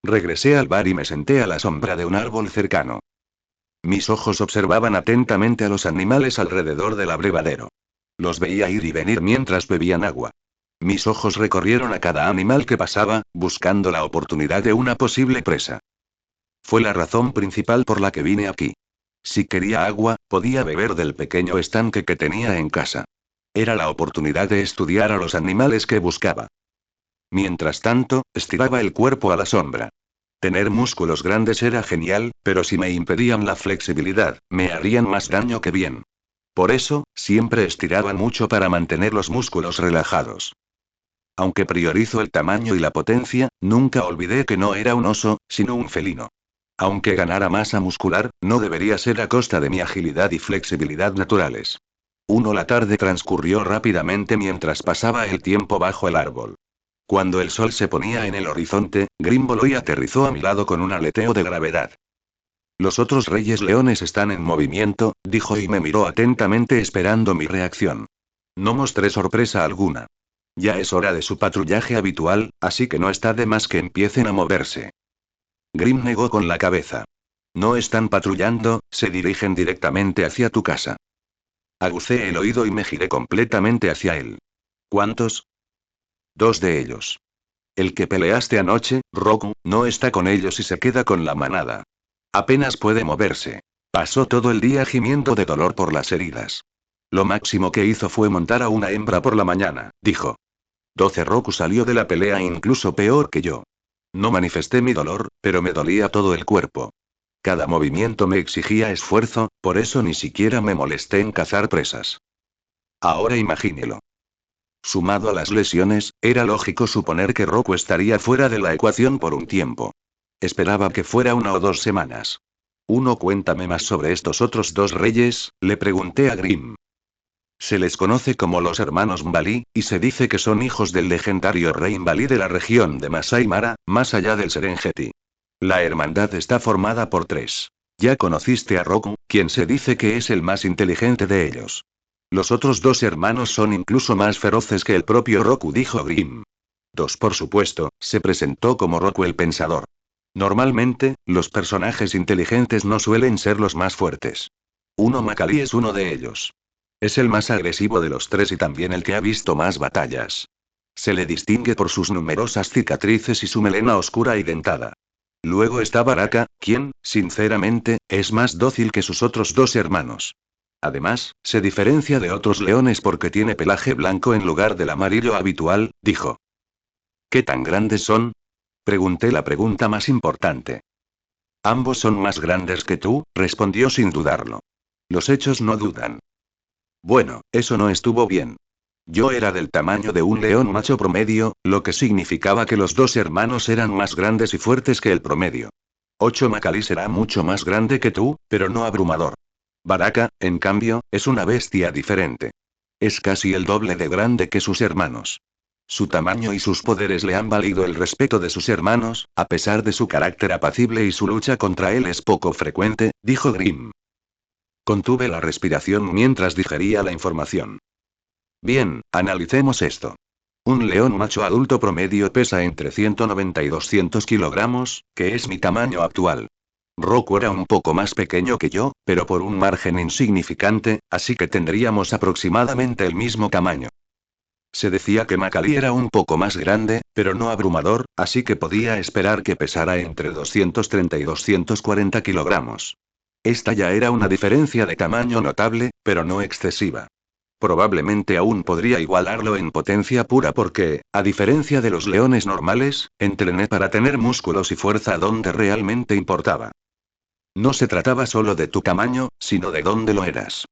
Regresé al bar y me senté a la sombra de un árbol cercano. Mis ojos observaban atentamente a los animales alrededor del abrevadero. Los veía ir y venir mientras bebían agua. Mis ojos recorrieron a cada animal que pasaba, buscando la oportunidad de una posible presa. Fue la razón principal por la que vine aquí. Si quería agua, podía beber del pequeño estanque que tenía en casa. Era la oportunidad de estudiar a los animales que buscaba. Mientras tanto, estiraba el cuerpo a la sombra. Tener músculos grandes era genial, pero si me impedían la flexibilidad, me harían más daño que bien. Por eso, siempre estiraban mucho para mantener los músculos relajados. Aunque priorizo el tamaño y la potencia, nunca olvidé que no era un oso, sino un felino. Aunque ganara masa muscular, no debería ser a costa de mi agilidad y flexibilidad naturales. La tarde transcurrió rápidamente mientras pasaba el tiempo bajo el árbol. Cuando el sol se ponía en el horizonte, Grim voló y aterrizó a mi lado con un aleteo de gravedad. Los otros reyes leones están en movimiento, dijo y me miró atentamente esperando mi reacción. No mostré sorpresa alguna. Ya es hora de su patrullaje habitual, así que no está de más que empiecen a moverse. Grim negó con la cabeza. No están patrullando, se dirigen directamente hacia tu casa. Agucé el oído y me giré completamente hacia él. ¿Cuántos? 2 de ellos. El que peleaste anoche, Roku, no está con ellos y se queda con la manada. Apenas puede moverse. Pasó todo el día gimiendo de dolor por las heridas. Lo máximo que hizo fue montar a una hembra por la mañana, dijo. 12. Roku salió de la pelea incluso peor que yo. No manifesté mi dolor, pero me dolía todo el cuerpo. Cada movimiento me exigía esfuerzo, por eso ni siquiera me molesté en cazar presas. Ahora imagínelo. Sumado a las lesiones, era lógico suponer que Roku estaría fuera de la ecuación por un tiempo. Esperaba que fuera 1 o 2 semanas. Cuéntame más sobre estos otros 2 reyes, le pregunté a Grim. Se les conoce como los hermanos Mbalí, y se dice que son hijos del legendario rey Mbalí de la región de Masai Mara, más allá del Serengeti. La hermandad está formada por 3. Ya conociste a Roku, quien se dice que es el más inteligente de ellos. Los otros 2 hermanos son incluso más feroces que el propio Roku, dijo Grim. 2 por supuesto, se presentó como Roku el Pensador. Normalmente, los personajes inteligentes no suelen ser los más fuertes. Macali es uno de ellos. Es el más agresivo de los tres y también el que ha visto más batallas. Se le distingue por sus numerosas cicatrices y su melena oscura y dentada. Luego está Baraka, quien, sinceramente, es más dócil que sus otros dos hermanos. Además, se diferencia de otros leones porque tiene pelaje blanco en lugar del amarillo habitual, dijo. ¿Qué tan grandes son? Pregunté la pregunta más importante. Ambos son más grandes que tú, respondió sin dudarlo. Los hechos no dudan. Bueno, eso no estuvo bien. Yo era del tamaño de un león macho promedio, lo que significaba que los dos hermanos eran más grandes y fuertes que el promedio. Macali será mucho más grande que tú, pero no abrumador. Baraka, en cambio, es una bestia diferente. Es casi el doble de grande que sus hermanos. Su tamaño y sus poderes le han valido el respeto de sus hermanos, a pesar de su carácter apacible y su lucha contra él es poco frecuente, dijo Grimm. Contuve la respiración mientras digería la información. Bien, analicemos esto. Un león macho adulto promedio pesa entre 190 y 200 kilogramos, que es mi tamaño actual. Roku era un poco más pequeño que yo, pero por un margen insignificante, así que tendríamos aproximadamente el mismo tamaño. Se decía que Macali era un poco más grande, pero no abrumador, así que podía esperar que pesara entre 230 y 240 kilogramos. Esta ya era una diferencia de tamaño notable, pero no excesiva. Probablemente aún podría igualarlo en potencia pura porque, a diferencia de los leones normales, entrené para tener músculos y fuerza donde realmente importaba. No se trataba solo de tu tamaño, sino de dónde lo eras.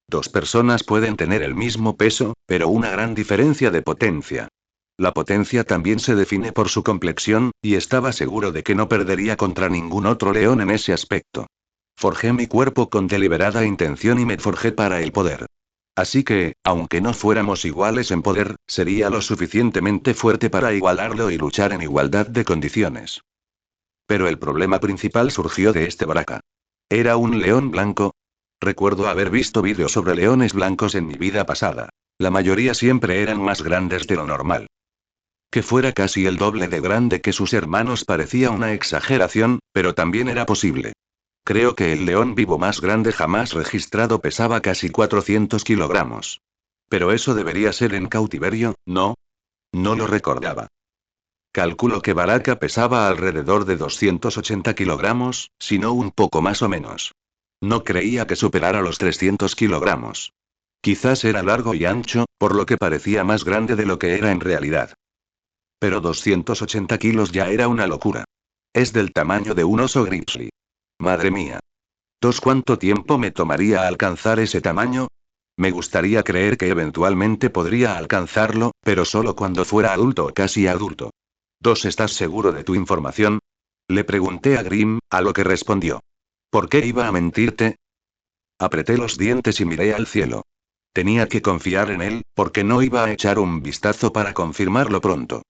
Dos personas pueden tener el mismo peso, pero una gran diferencia de potencia. La potencia también se define por su complexión, y estaba seguro de que no perdería contra ningún otro león en ese aspecto. Forjé mi cuerpo con deliberada intención y me forjé para el poder. Así que, aunque no fuéramos iguales en poder, sería lo suficientemente fuerte para igualarlo y luchar en igualdad de condiciones. Pero el problema principal surgió de este Baraka. ¿Era un león blanco? Recuerdo haber visto vídeos sobre leones blancos en mi vida pasada. La mayoría siempre eran más grandes de lo normal. Que fuera casi el doble de grande que sus hermanos parecía una exageración, pero también era posible. Creo que el león vivo más grande jamás registrado pesaba casi 400 kilogramos. Pero eso debería ser en cautiverio, ¿no? No lo recordaba. Calculo que Baraka pesaba alrededor de 280 kilogramos, si no un poco más o menos. No creía que superara los 300 kilogramos. Quizás era largo y ancho, por lo que parecía más grande de lo que era en realidad. Pero 280 kilos ya era una locura. Es del tamaño de un oso grizzly. Madre mía. ¿Cuánto tiempo me tomaría alcanzar ese tamaño? Me gustaría creer que eventualmente podría alcanzarlo, pero solo cuando fuera adulto o casi adulto. ¿Estás seguro de tu información? Le pregunté a Grimm, a lo que respondió. ¿Por qué iba a mentirte? Apreté los dientes y miré al cielo. Tenía que confiar en él, porque no iba a echar un vistazo para confirmarlo pronto.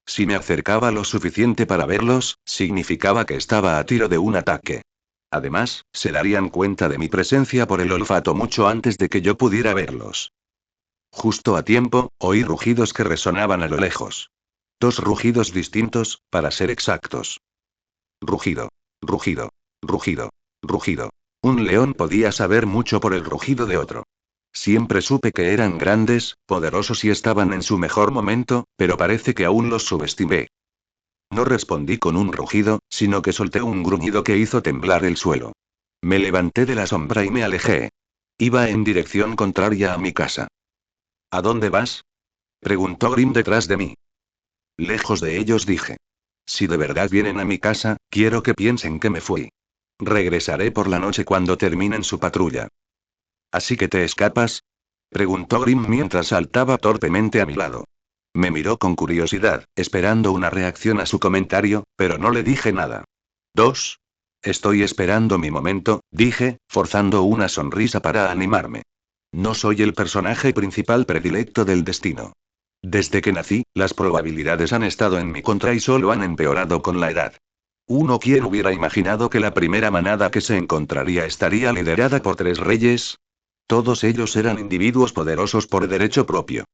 Si me acercaba lo suficiente para verlos, significaba que estaba a tiro de un ataque. Además, se darían cuenta de mi presencia por el olfato mucho antes de que yo pudiera verlos. Justo a tiempo, oí rugidos que resonaban a lo lejos. 2 rugidos distintos, para ser exactos. Rugido. Rugido. Rugido. Rugido. Un león podía saber mucho por el rugido de otro. Siempre supe que eran grandes, poderosos y estaban en su mejor momento, pero parece que aún los subestimé. No respondí con un rugido, sino que solté un gruñido que hizo temblar el suelo. Me levanté de la sombra y me alejé. Iba en dirección contraria a mi casa. ¿A dónde vas? Preguntó Grimm detrás de mí. Lejos de ellos, dije. Si de verdad vienen a mi casa, quiero que piensen que me fui. Regresaré por la noche cuando terminen su patrulla. ¿Así que te escapas? Preguntó Grimm mientras saltaba torpemente a mi lado. Me miró con curiosidad, esperando una reacción a su comentario, pero no le dije nada. Estoy esperando mi momento, dije, forzando una sonrisa para animarme. No soy el personaje principal predilecto del destino. Desde que nací, las probabilidades han estado en mi contra y solo han empeorado con la edad. ¿Quién hubiera imaginado que la primera manada que se encontraría estaría liderada por 3 reyes? Todos ellos eran individuos poderosos por derecho propio.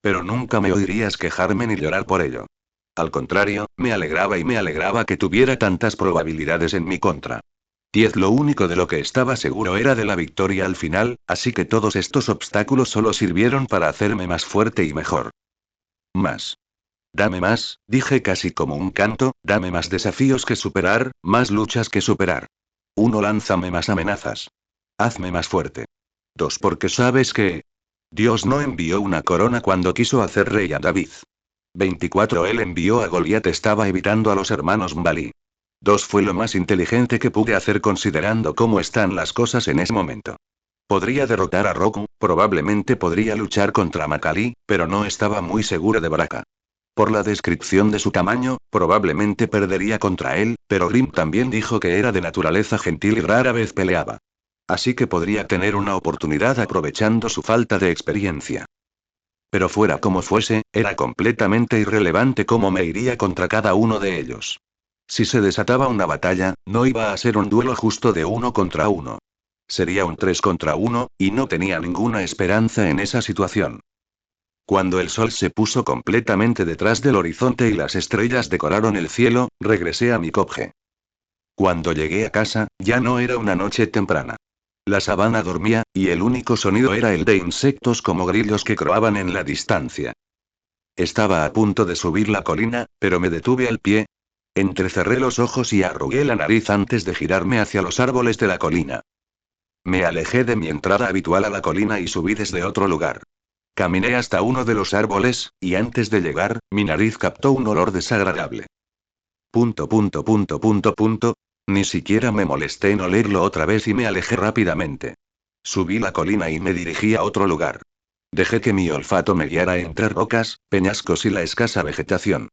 Pero nunca me oirías quejarme ni llorar por ello. Al contrario, me alegraba que tuviera tantas probabilidades en mi contra. 10. Lo único de lo que estaba seguro era de la victoria al final, así que todos estos obstáculos solo sirvieron para hacerme más fuerte y mejor. Más. Dame más, dije casi como un canto, dame más desafíos que superar, más luchas que superar. 1. Lánzame más amenazas. Hazme más fuerte. 2. Porque sabes que Dios no envió una corona cuando quiso hacer rey a David. 24. Él envió a Goliat, estaba evitando a los hermanos Mbalí. 2. Fue lo más inteligente que pude hacer considerando cómo están las cosas en ese momento. Podría derrotar a Roku, probablemente podría luchar contra Makali, pero no estaba muy seguro de Baraka. Por la descripción de su tamaño, probablemente perdería contra él, pero Grim también dijo que era de naturaleza gentil y rara vez peleaba. Así que podría tener una oportunidad aprovechando su falta de experiencia. Pero fuera como fuese, era completamente irrelevante cómo me iría contra cada uno de ellos. Si se desataba una batalla, no iba a ser un duelo justo de 1 contra 1. Sería un 3 contra 1, y no tenía ninguna esperanza en esa situación. Cuando el sol se puso completamente detrás del horizonte y las estrellas decoraron el cielo, regresé a mi cobje. Cuando llegué a casa, ya no era una noche temprana. La sabana dormía, y el único sonido era el de insectos como grillos que croaban en la distancia. Estaba a punto de subir la colina, pero me detuve al pie. Entrecerré los ojos y arrugué la nariz antes de girarme hacia los árboles de la colina. Me alejé de mi entrada habitual a la colina y subí desde otro lugar. Caminé hasta uno de los árboles, y antes de llegar, mi nariz captó un olor desagradable. Punto, punto, punto, punto, punto. Ni siquiera me molesté en olerlo otra vez y me alejé rápidamente. Subí la colina y me dirigí a otro lugar. Dejé que mi olfato me guiara entre rocas, peñascos y la escasa vegetación.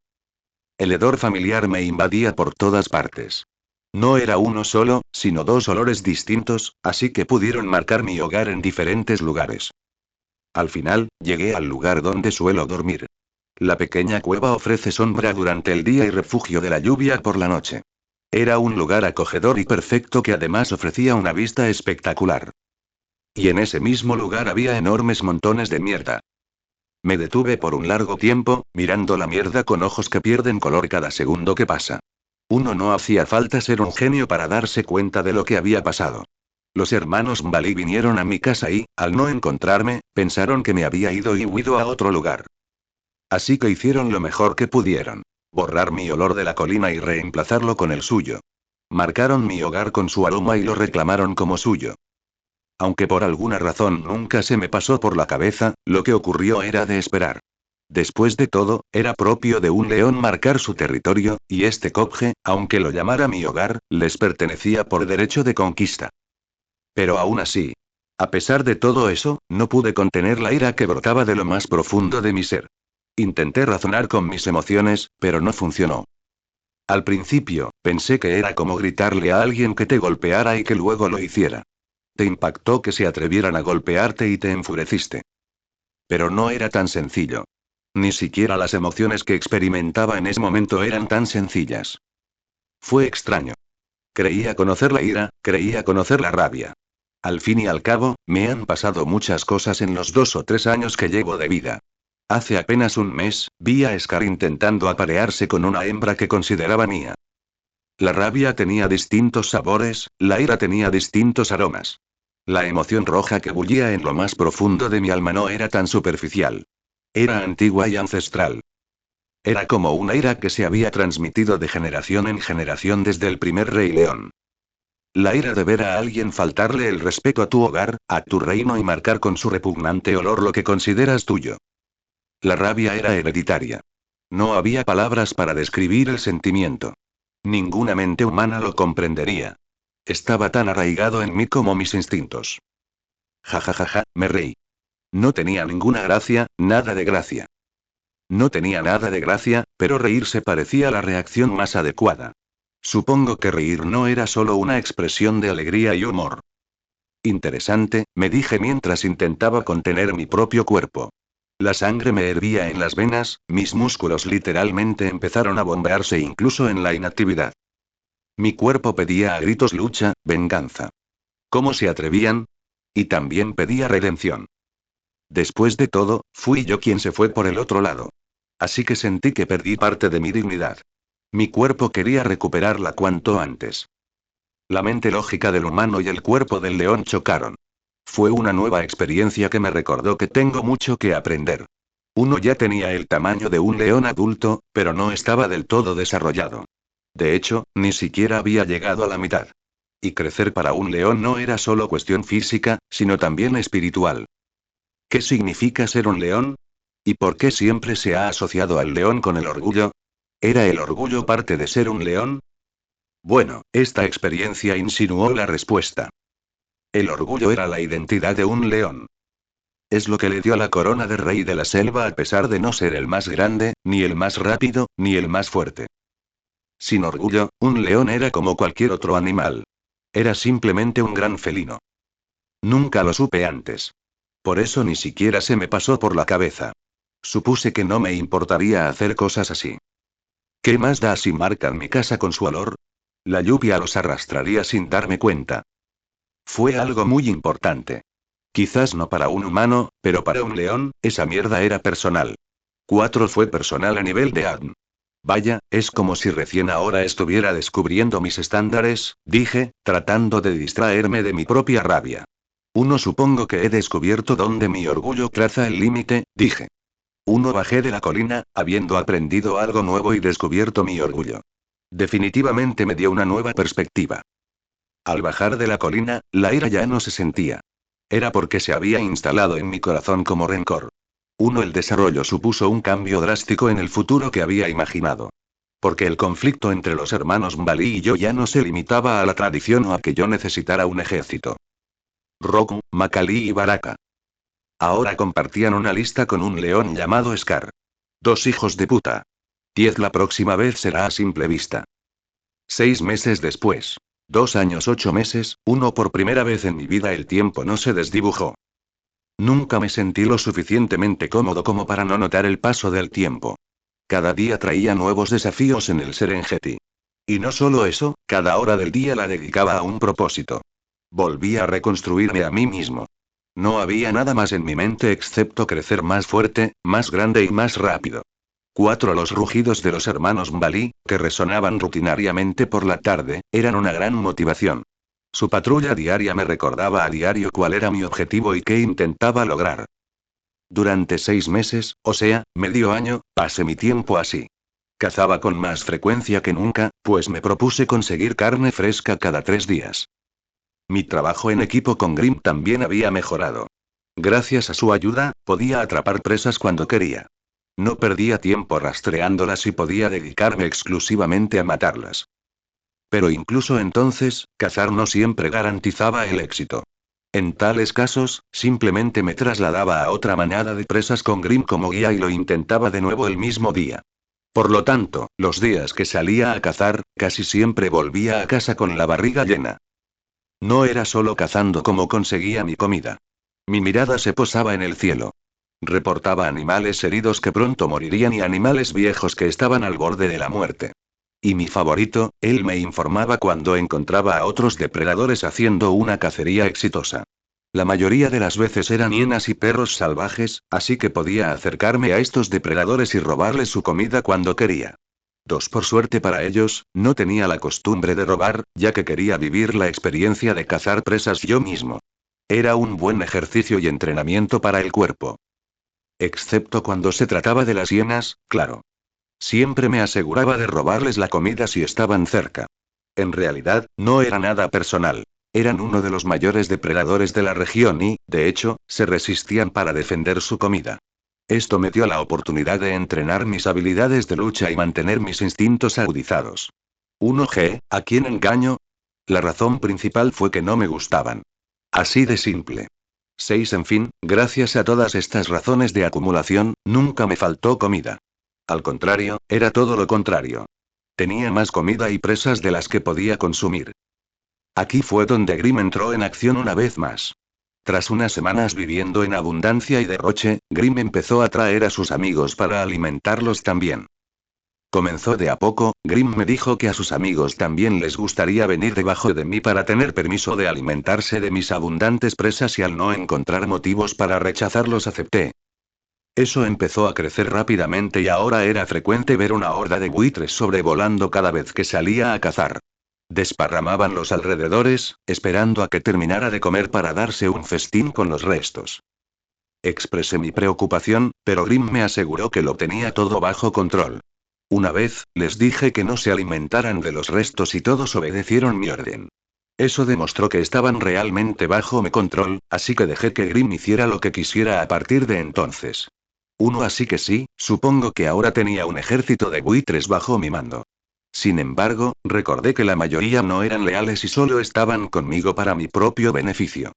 El hedor familiar me invadía por todas partes. No era uno solo, sino dos olores distintos, así que pudieron marcar mi hogar en diferentes lugares. Al final, llegué al lugar donde suelo dormir. La pequeña cueva ofrece sombra durante el día y refugio de la lluvia por la noche. Era un lugar acogedor y perfecto que además ofrecía una vista espectacular. Y en ese mismo lugar había enormes montones de mierda. Me detuve por un largo tiempo, mirando la mierda con ojos que pierden color cada segundo que pasa. No hacía falta ser un genio para darse cuenta de lo que había pasado. Los hermanos Mbalí vinieron a mi casa y, al no encontrarme, pensaron que me había ido y huido a otro lugar. Así que hicieron lo mejor que pudieron. Borrar mi olor de la colina y reemplazarlo con el suyo. Marcaron mi hogar con su aroma y lo reclamaron como suyo. Aunque por alguna razón nunca se me pasó por la cabeza, lo que ocurrió era de esperar. Después de todo, era propio de un león marcar su territorio, y este cobje, aunque lo llamara mi hogar, les pertenecía por derecho de conquista. Pero aún así, a pesar de todo eso, no pude contener la ira que brotaba de lo más profundo de mi ser. Intenté razonar con mis emociones, pero no funcionó. Al principio, pensé que era como gritarle a alguien que te golpeara y que luego lo hiciera. Te impactó que se atrevieran a golpearte y te enfureciste. Pero no era tan sencillo. Ni siquiera las emociones que experimentaba en ese momento eran tan sencillas. Fue extraño. Creía conocer la ira, creía conocer la rabia. Al fin y al cabo, me han pasado muchas cosas en los 2 o 3 años que llevo de vida. Hace apenas un mes, vi a Scar intentando aparearse con una hembra que consideraba mía. La rabia tenía distintos sabores, la ira tenía distintos aromas. La emoción roja que bullía en lo más profundo de mi alma no era tan superficial. Era antigua y ancestral. Era como una ira que se había transmitido de generación en generación desde el primer Rey León. La ira de ver a alguien faltarle el respeto a tu hogar, a tu reino y marcar con su repugnante olor lo que consideras tuyo. La rabia era hereditaria. No había palabras para describir el sentimiento. Ninguna mente humana lo comprendería. Estaba tan arraigado en mí como mis instintos. Ja ja ja ja, me reí. No tenía ninguna gracia, nada de gracia. No tenía nada de gracia, pero reírse parecía la reacción más adecuada. Supongo que reír no era solo una expresión de alegría y humor. Interesante, me dije mientras intentaba contener mi propio cuerpo. La sangre me hervía en las venas, mis músculos literalmente empezaron a bombearse incluso en la inactividad. Mi cuerpo pedía a gritos lucha, venganza. ¿Cómo se atrevían? Y también pedía redención. Después de todo, fui yo quien se fue por el otro lado. Así que sentí que perdí parte de mi dignidad. Mi cuerpo quería recuperarla cuanto antes. La mente lógica del humano y el cuerpo del león chocaron. Fue una nueva experiencia que me recordó que tengo mucho que aprender. Uno ya tenía el tamaño de un león adulto, pero no estaba del todo desarrollado. De hecho, ni siquiera había llegado a la mitad. Y crecer para un león no era solo cuestión física, sino también espiritual. ¿Qué significa ser un león? ¿Y por qué siempre se ha asociado al león con el orgullo? ¿Era el orgullo parte de ser un león? Bueno, esta experiencia insinuó la respuesta. El orgullo era la identidad de un león. Es lo que le dio la corona de rey de la selva a pesar de no ser el más grande, ni el más rápido, ni el más fuerte. Sin orgullo, un león era como cualquier otro animal. Era simplemente un gran felino. Nunca lo supe antes. Por eso ni siquiera se me pasó por la cabeza. Supuse que no me importaría hacer cosas así. ¿Qué más da si marcan mi casa con su olor? La lluvia los arrastraría sin darme cuenta. Fue algo muy importante. Quizás no para un humano, pero para un león, esa mierda era personal. 4 fue personal a nivel de ADN. Vaya, es como si recién ahora estuviera descubriendo mis estándares, dije, tratando de distraerme de mi propia rabia. Supongo que he descubierto dónde mi orgullo traza el límite, dije. Bajé de la colina, habiendo aprendido algo nuevo y descubierto mi orgullo. Definitivamente me dio una nueva perspectiva. Al bajar de la colina, la ira ya no se sentía. Era porque se había instalado en mi corazón como rencor. El desarrollo supuso un cambio drástico en el futuro que había imaginado. Porque el conflicto entre los hermanos Mbalí y yo ya no se limitaba a la tradición o a que yo necesitara un ejército. Roku, Macalí y Baraka. Ahora compartían una lista con un león llamado Scar. 2 hijos de puta. 10 la próxima vez será a simple vista. 6 meses después. 2 años 8 meses, por primera vez en mi vida el tiempo no se desdibujó. Nunca me sentí lo suficientemente cómodo como para no notar el paso del tiempo. Cada día traía nuevos desafíos en el Serengeti. Y no solo eso, cada hora del día la dedicaba a un propósito. Volvía a reconstruirme a mí mismo. No había nada más en mi mente excepto crecer más fuerte, más grande y más rápido. 4 Los rugidos de los hermanos Mbalí, que resonaban rutinariamente por la tarde, eran una gran motivación. Su patrulla diaria me recordaba a diario cuál era mi objetivo y qué intentaba lograr. Durante 6 meses, o sea, medio año, pasé mi tiempo así. Cazaba con más frecuencia que nunca, pues me propuse conseguir carne fresca cada 3 días. Mi trabajo en equipo con Grim también había mejorado. Gracias a su ayuda, podía atrapar presas cuando quería. No perdía tiempo rastreándolas y podía dedicarme exclusivamente a matarlas. Pero incluso entonces, cazar no siempre garantizaba el éxito. En tales casos, simplemente me trasladaba a otra manada de presas con Grim como guía y lo intentaba de nuevo el mismo día. Por lo tanto, los días que salía a cazar, casi siempre volvía a casa con la barriga llena. No era solo cazando como conseguía mi comida. Mi mirada se posaba en el cielo. Reportaba animales heridos que pronto morirían y animales viejos que estaban al borde de la muerte. Y mi favorito, él me informaba cuando encontraba a otros depredadores haciendo una cacería exitosa. La mayoría de las veces eran hienas y perros salvajes, así que podía acercarme a estos depredadores y robarles su comida cuando quería. Por suerte para ellos, no tenía la costumbre de robar, ya que quería vivir la experiencia de cazar presas yo mismo. Era un buen ejercicio y entrenamiento para el cuerpo. Excepto cuando se trataba de las hienas, claro. Siempre me aseguraba de robarles la comida si estaban cerca. En realidad, no era nada personal. Eran uno de los mayores depredadores de la región y, de hecho, se resistían para defender su comida. Esto me dio la oportunidad de entrenar mis habilidades de lucha y mantener mis instintos agudizados. ¿A quién engaño? La razón principal fue que no me gustaban. Así de simple. 6 En fin, gracias a todas estas razones de acumulación, nunca me faltó comida. Al contrario, era todo lo contrario. Tenía más comida y presas de las que podía consumir. Aquí fue donde Grim entró en acción una vez más. Tras unas semanas viviendo en abundancia y derroche, Grim empezó a traer a sus amigos para alimentarlos también. Comenzó de a poco. Grimm me dijo que a sus amigos también les gustaría venir debajo de mí para tener permiso de alimentarse de mis abundantes presas y al no encontrar motivos para rechazarlos acepté. Eso empezó a crecer rápidamente y ahora era frecuente ver una horda de buitres sobrevolando cada vez que salía a cazar. Desparramaban los alrededores, esperando a que terminara de comer para darse un festín con los restos. Expresé mi preocupación, pero Grimm me aseguró que lo tenía todo bajo control. Una vez, les dije que no se alimentaran de los restos y todos obedecieron mi orden. Eso demostró que estaban realmente bajo mi control, así que dejé que Grimm hiciera lo que quisiera a partir de entonces. Así que sí, supongo que ahora tenía un ejército de buitres bajo mi mando. Sin embargo, recordé que la mayoría no eran leales y solo estaban conmigo para mi propio beneficio.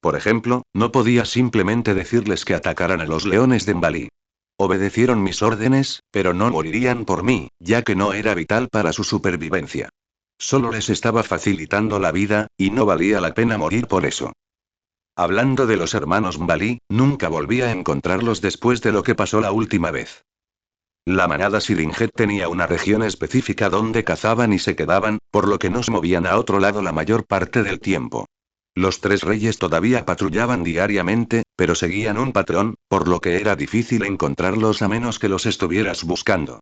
Por ejemplo, no podía simplemente decirles que atacaran a los leones de Mbalí. Obedecieron mis órdenes, pero no morirían por mí, ya que no era vital para su supervivencia. Solo les estaba facilitando la vida, y no valía la pena morir por eso. Hablando de los hermanos Mbalí, nunca volví a encontrarlos después de lo que pasó la última vez. La manada Siringet tenía una región específica donde cazaban y se quedaban, por lo que no se movían a otro lado la mayor parte del tiempo. Los tres reyes todavía patrullaban diariamente, pero seguían un patrón, por lo que era difícil encontrarlos a menos que los estuvieras buscando.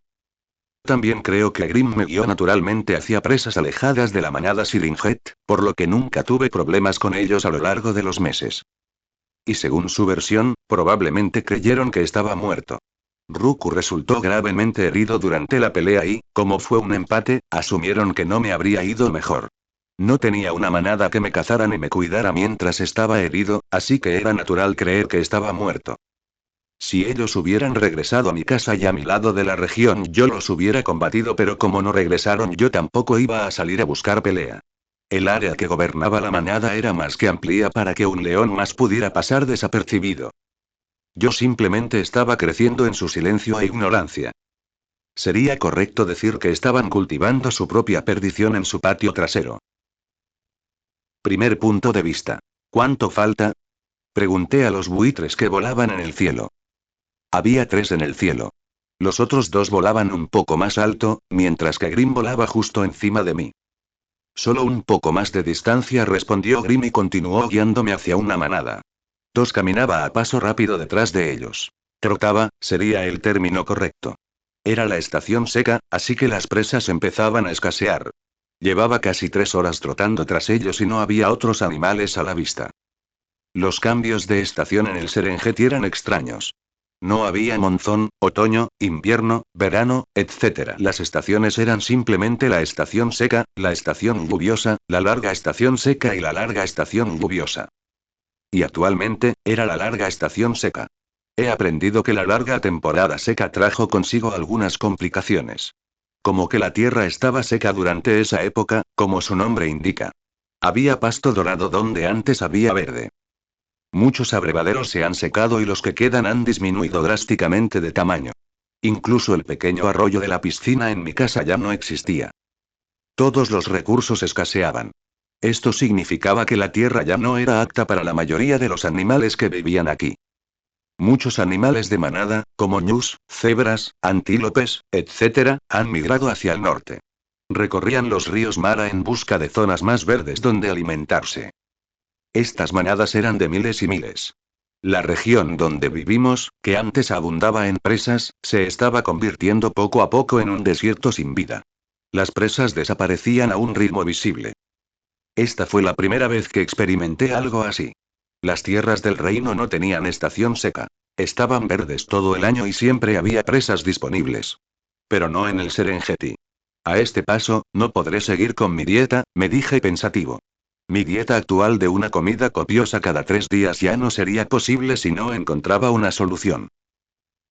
También creo que Grimm me guió naturalmente hacia presas alejadas de la manada Siringet, por lo que nunca tuve problemas con ellos a lo largo de los meses. Y según su versión, probablemente creyeron que estaba muerto. Ruku resultó gravemente herido durante la pelea y, como fue un empate, asumieron que no me habría ido mejor. No tenía una manada que me cazara ni me cuidara mientras estaba herido, así que era natural creer que estaba muerto. Si ellos hubieran regresado a mi casa y a mi lado de la región, yo los hubiera combatido, pero como no regresaron, yo tampoco iba a salir a buscar pelea. El área que gobernaba la manada era más que amplia para que un león más pudiera pasar desapercibido. Yo simplemente estaba creciendo en su silencio e ignorancia. Sería correcto decir que estaban cultivando su propia perdición en su patio trasero. Primer punto de vista. ¿Cuánto falta? Pregunté a los buitres que volaban en el cielo. Había 3 en el cielo. Los otros 2 volaban un poco más alto, mientras que Grimm volaba justo encima de mí. Solo un poco más de distancia, respondió Grimm y continuó guiándome hacia una manada. 2 caminaba a paso rápido detrás de ellos. Trotaba, sería el término correcto. Era la estación seca, así que las presas empezaban a escasear. Llevaba casi 3 horas trotando tras ellos y no había otros animales a la vista. Los cambios de estación en el Serengeti eran extraños. No había monzón, otoño, invierno, verano, etc. Las estaciones eran simplemente la estación seca, la estación lluviosa, la larga estación seca y la larga estación lluviosa. Y actualmente, era la larga estación seca. He aprendido que la larga temporada seca trajo consigo algunas complicaciones. Como que la tierra estaba seca durante esa época, como su nombre indica. Había pasto dorado donde antes había verde. Muchos abrevaderos se han secado y los que quedan han disminuido drásticamente de tamaño. Incluso el pequeño arroyo de la piscina en mi casa ya no existía. Todos los recursos escaseaban. Esto significaba que la tierra ya no era apta para la mayoría de los animales que vivían aquí. Muchos animales de manada, como ñus, cebras, antílopes, etc., han migrado hacia el norte. Recorrían los ríos Mara en busca de zonas más verdes donde alimentarse. Estas manadas eran de miles y miles. La región donde vivimos, que antes abundaba en presas, se estaba convirtiendo poco a poco en un desierto sin vida. Las presas desaparecían a un ritmo visible. Esta fue la primera vez que experimenté algo así. Las tierras del reino no tenían estación seca. Estaban verdes todo el año y siempre había presas disponibles. Pero no en el Serengeti. A este paso, no podré seguir con mi dieta, me dije pensativo. Mi dieta actual de una comida copiosa cada 3 días ya no sería posible si no encontraba una solución.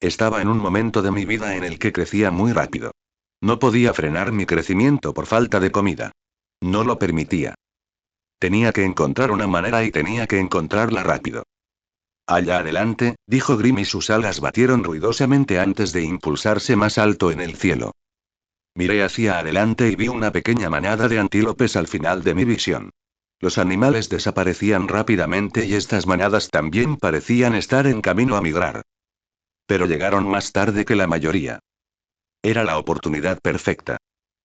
Estaba en un momento de mi vida en el que crecía muy rápido. No podía frenar mi crecimiento por falta de comida. No lo permitía. Tenía que encontrar una manera y tenía que encontrarla rápido. Allá adelante, dijo Grimm y sus alas batieron ruidosamente antes de impulsarse más alto en el cielo. Miré hacia adelante y vi una pequeña manada de antílopes al final de mi visión. Los animales desaparecían rápidamente y estas manadas también parecían estar en camino a migrar. Pero llegaron más tarde que la mayoría. Era la oportunidad perfecta.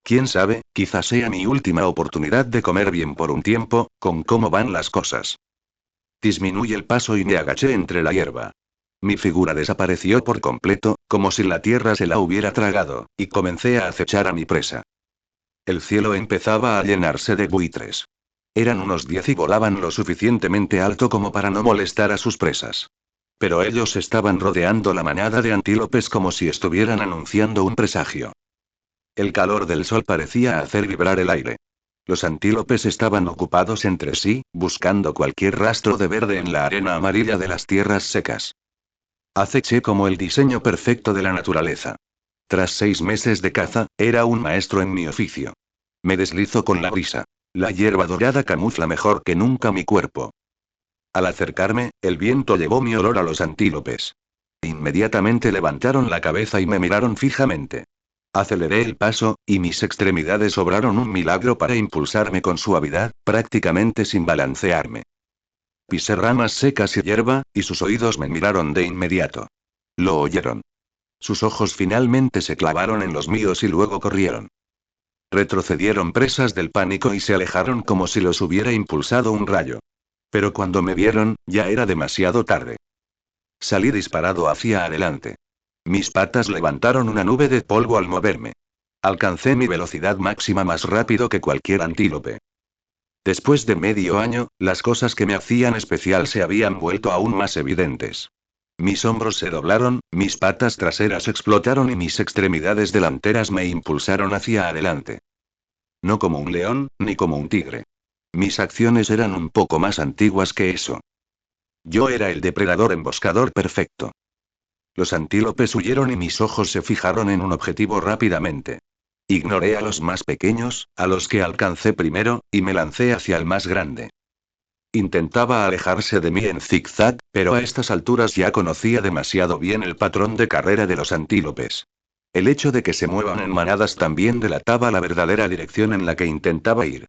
Quién sabe, quizás sea mi última oportunidad de comer bien por un tiempo, con cómo van las cosas. Disminuí el paso y me agaché entre la hierba. Mi figura desapareció por completo, como si la tierra se la hubiera tragado, y comencé a acechar a mi presa. El cielo empezaba a llenarse de buitres. Eran unos 10 y volaban lo suficientemente alto como para no molestar a sus presas. Pero ellos estaban rodeando la manada de antílopes como si estuvieran anunciando un presagio. El calor del sol parecía hacer vibrar el aire. Los antílopes estaban ocupados entre sí, buscando cualquier rastro de verde en la arena amarilla de las tierras secas. Aceché como el diseño perfecto de la naturaleza. Tras 6 meses de caza, era un maestro en mi oficio. Me deslizo con la brisa. La hierba dorada camufla mejor que nunca mi cuerpo. Al acercarme, el viento llevó mi olor a los antílopes. Inmediatamente levantaron la cabeza y me miraron fijamente. Aceleré el paso, y mis extremidades obraron un milagro para impulsarme con suavidad, prácticamente sin balancearme. Pisé ramas secas y hierba, y sus oídos me miraron de inmediato. Lo oyeron. Sus ojos finalmente se clavaron en los míos y luego corrieron. Retrocedieron presas del pánico y se alejaron como si los hubiera impulsado un rayo. Pero cuando me vieron, ya era demasiado tarde. Salí disparado hacia adelante. Mis patas levantaron una nube de polvo al moverme. Alcancé mi velocidad máxima más rápido que cualquier antílope. Después de medio año, las cosas que me hacían especial se habían vuelto aún más evidentes. Mis hombros se doblaron, mis patas traseras explotaron y mis extremidades delanteras me impulsaron hacia adelante. No como un león, ni como un tigre. Mis acciones eran un poco más antiguas que eso. Yo era el depredador emboscador perfecto. Los antílopes huyeron y mis ojos se fijaron en un objetivo rápidamente. Ignoré a los más pequeños, a los que alcancé primero, y me lancé hacia el más grande. Intentaba alejarse de mí en zigzag, pero a estas alturas ya conocía demasiado bien el patrón de carrera de los antílopes. El hecho de que se muevan en manadas también delataba la verdadera dirección en la que intentaba ir.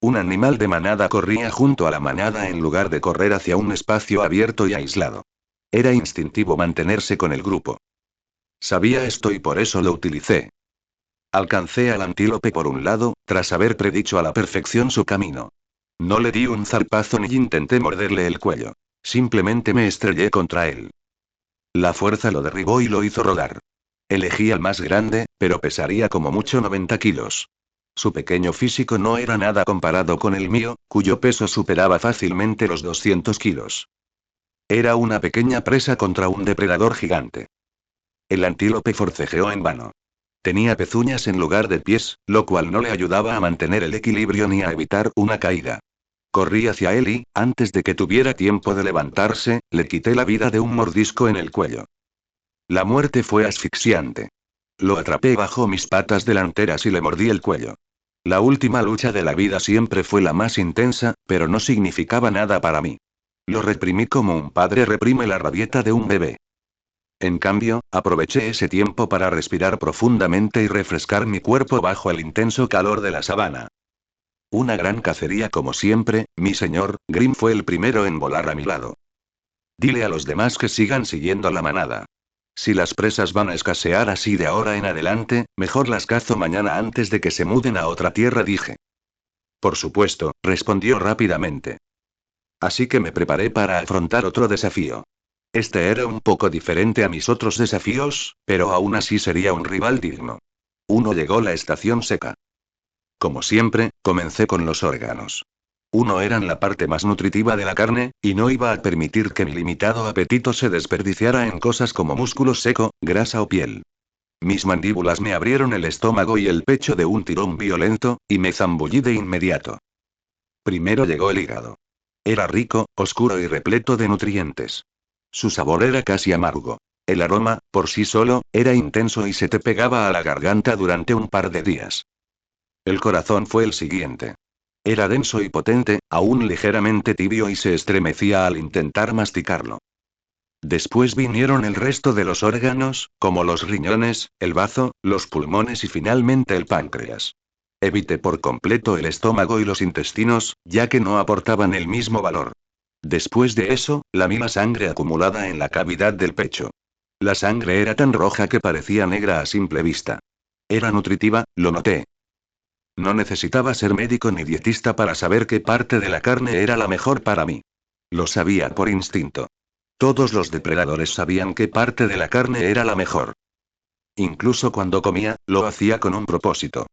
Un animal de manada corría junto a la manada en lugar de correr hacia un espacio abierto y aislado. Era instintivo mantenerse con el grupo. Sabía esto y por eso lo utilicé. Alcancé al antílope por un lado, tras haber predicho a la perfección su camino. No le di un zarpazo ni intenté morderle el cuello. Simplemente me estrellé contra él. La fuerza lo derribó y lo hizo rodar. Elegí al más grande, pero pesaría como mucho 90 kilos. Su pequeño físico no era nada comparado con el mío, cuyo peso superaba fácilmente los 200 kilos. Era una pequeña presa contra un depredador gigante. El antílope forcejeó en vano. Tenía pezuñas en lugar de pies, lo cual no le ayudaba a mantener el equilibrio ni a evitar una caída. Corrí hacia él y, antes de que tuviera tiempo de levantarse, le quité la vida de un mordisco en el cuello. La muerte fue asfixiante. Lo atrapé bajo mis patas delanteras y le mordí el cuello. La última lucha de la vida siempre fue la más intensa, pero no significaba nada para mí. Lo reprimí como un padre reprime la rabieta de un bebé. En cambio, aproveché ese tiempo para respirar profundamente y refrescar mi cuerpo bajo el intenso calor de la sabana. Una gran cacería como siempre, mi señor, Grim fue el primero en volar a mi lado. Dile a los demás que sigan siguiendo la manada. Si las presas van a escasear así de ahora en adelante, mejor las cazo mañana antes de que se muden a otra tierra, dije. Por supuesto, respondió rápidamente. Así que me preparé para afrontar otro desafío. Este era un poco diferente a mis otros desafíos, pero aún así sería un rival digno. Llegó la estación seca. Como siempre, comencé con los órganos. Eran la parte más nutritiva de la carne, y no iba a permitir que mi limitado apetito se desperdiciara en cosas como músculo seco, grasa o piel. Mis mandíbulas me abrieron el estómago y el pecho de un tirón violento, y me zambullí de inmediato. Primero llegó el hígado. Era rico, oscuro y repleto de nutrientes. Su sabor era casi amargo. El aroma, por sí solo, era intenso y se te pegaba a la garganta durante un par de días. El corazón fue el siguiente. Era denso y potente, aún ligeramente tibio y se estremecía al intentar masticarlo. Después vinieron el resto de los órganos, como los riñones, el bazo, los pulmones y finalmente el páncreas. Evité por completo el estómago y los intestinos, ya que no aportaban el mismo valor. Después de eso, lamí la sangre acumulada en la cavidad del pecho. La sangre era tan roja que parecía negra a simple vista. Era nutritiva, lo noté. No necesitaba ser médico ni dietista para saber qué parte de la carne era la mejor para mí. Lo sabía por instinto. Todos los depredadores sabían qué parte de la carne era la mejor. Incluso cuando comía, lo hacía con un propósito.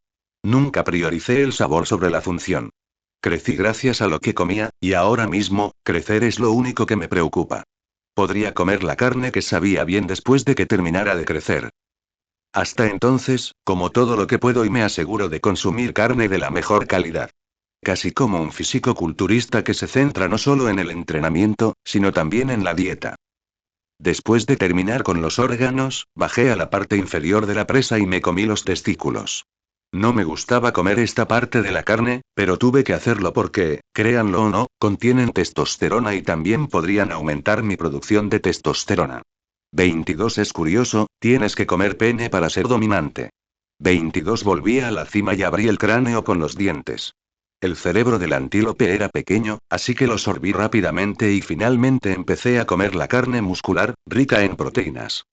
Nunca prioricé el sabor sobre la función. Crecí gracias a lo que comía, y ahora mismo, crecer es lo único que me preocupa. Podría comer la carne que sabía bien después de que terminara de crecer. Hasta entonces, como todo lo que puedo y me aseguro de consumir carne de la mejor calidad. Casi como un fisicoculturista que se centra no solo en el entrenamiento, sino también en la dieta. Después de terminar con los órganos, bajé a la parte inferior de la presa y me comí los testículos. No me gustaba comer esta parte de la carne, pero tuve que hacerlo porque, créanlo o no, contienen testosterona y también podrían aumentar mi producción de testosterona. 22 Es curioso, tienes que comer pene para ser dominante. 22 Volví a la cima y abrí el cráneo con los dientes. El cerebro del antílope era pequeño, así que lo sorbí rápidamente y finalmente empecé a comer la carne muscular, rica en proteínas.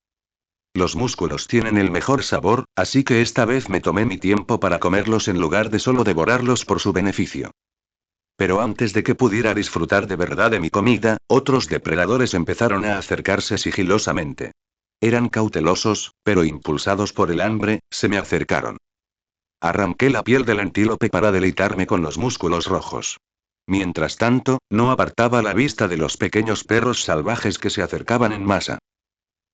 Los músculos tienen el mejor sabor, así que esta vez me tomé mi tiempo para comerlos en lugar de solo devorarlos por su beneficio. Pero antes de que pudiera disfrutar de verdad de mi comida, otros depredadores empezaron a acercarse sigilosamente. Eran cautelosos, pero impulsados por el hambre, se me acercaron. Arranqué la piel del antílope para deleitarme con los músculos rojos. Mientras tanto, no apartaba la vista de los pequeños perros salvajes que se acercaban en masa.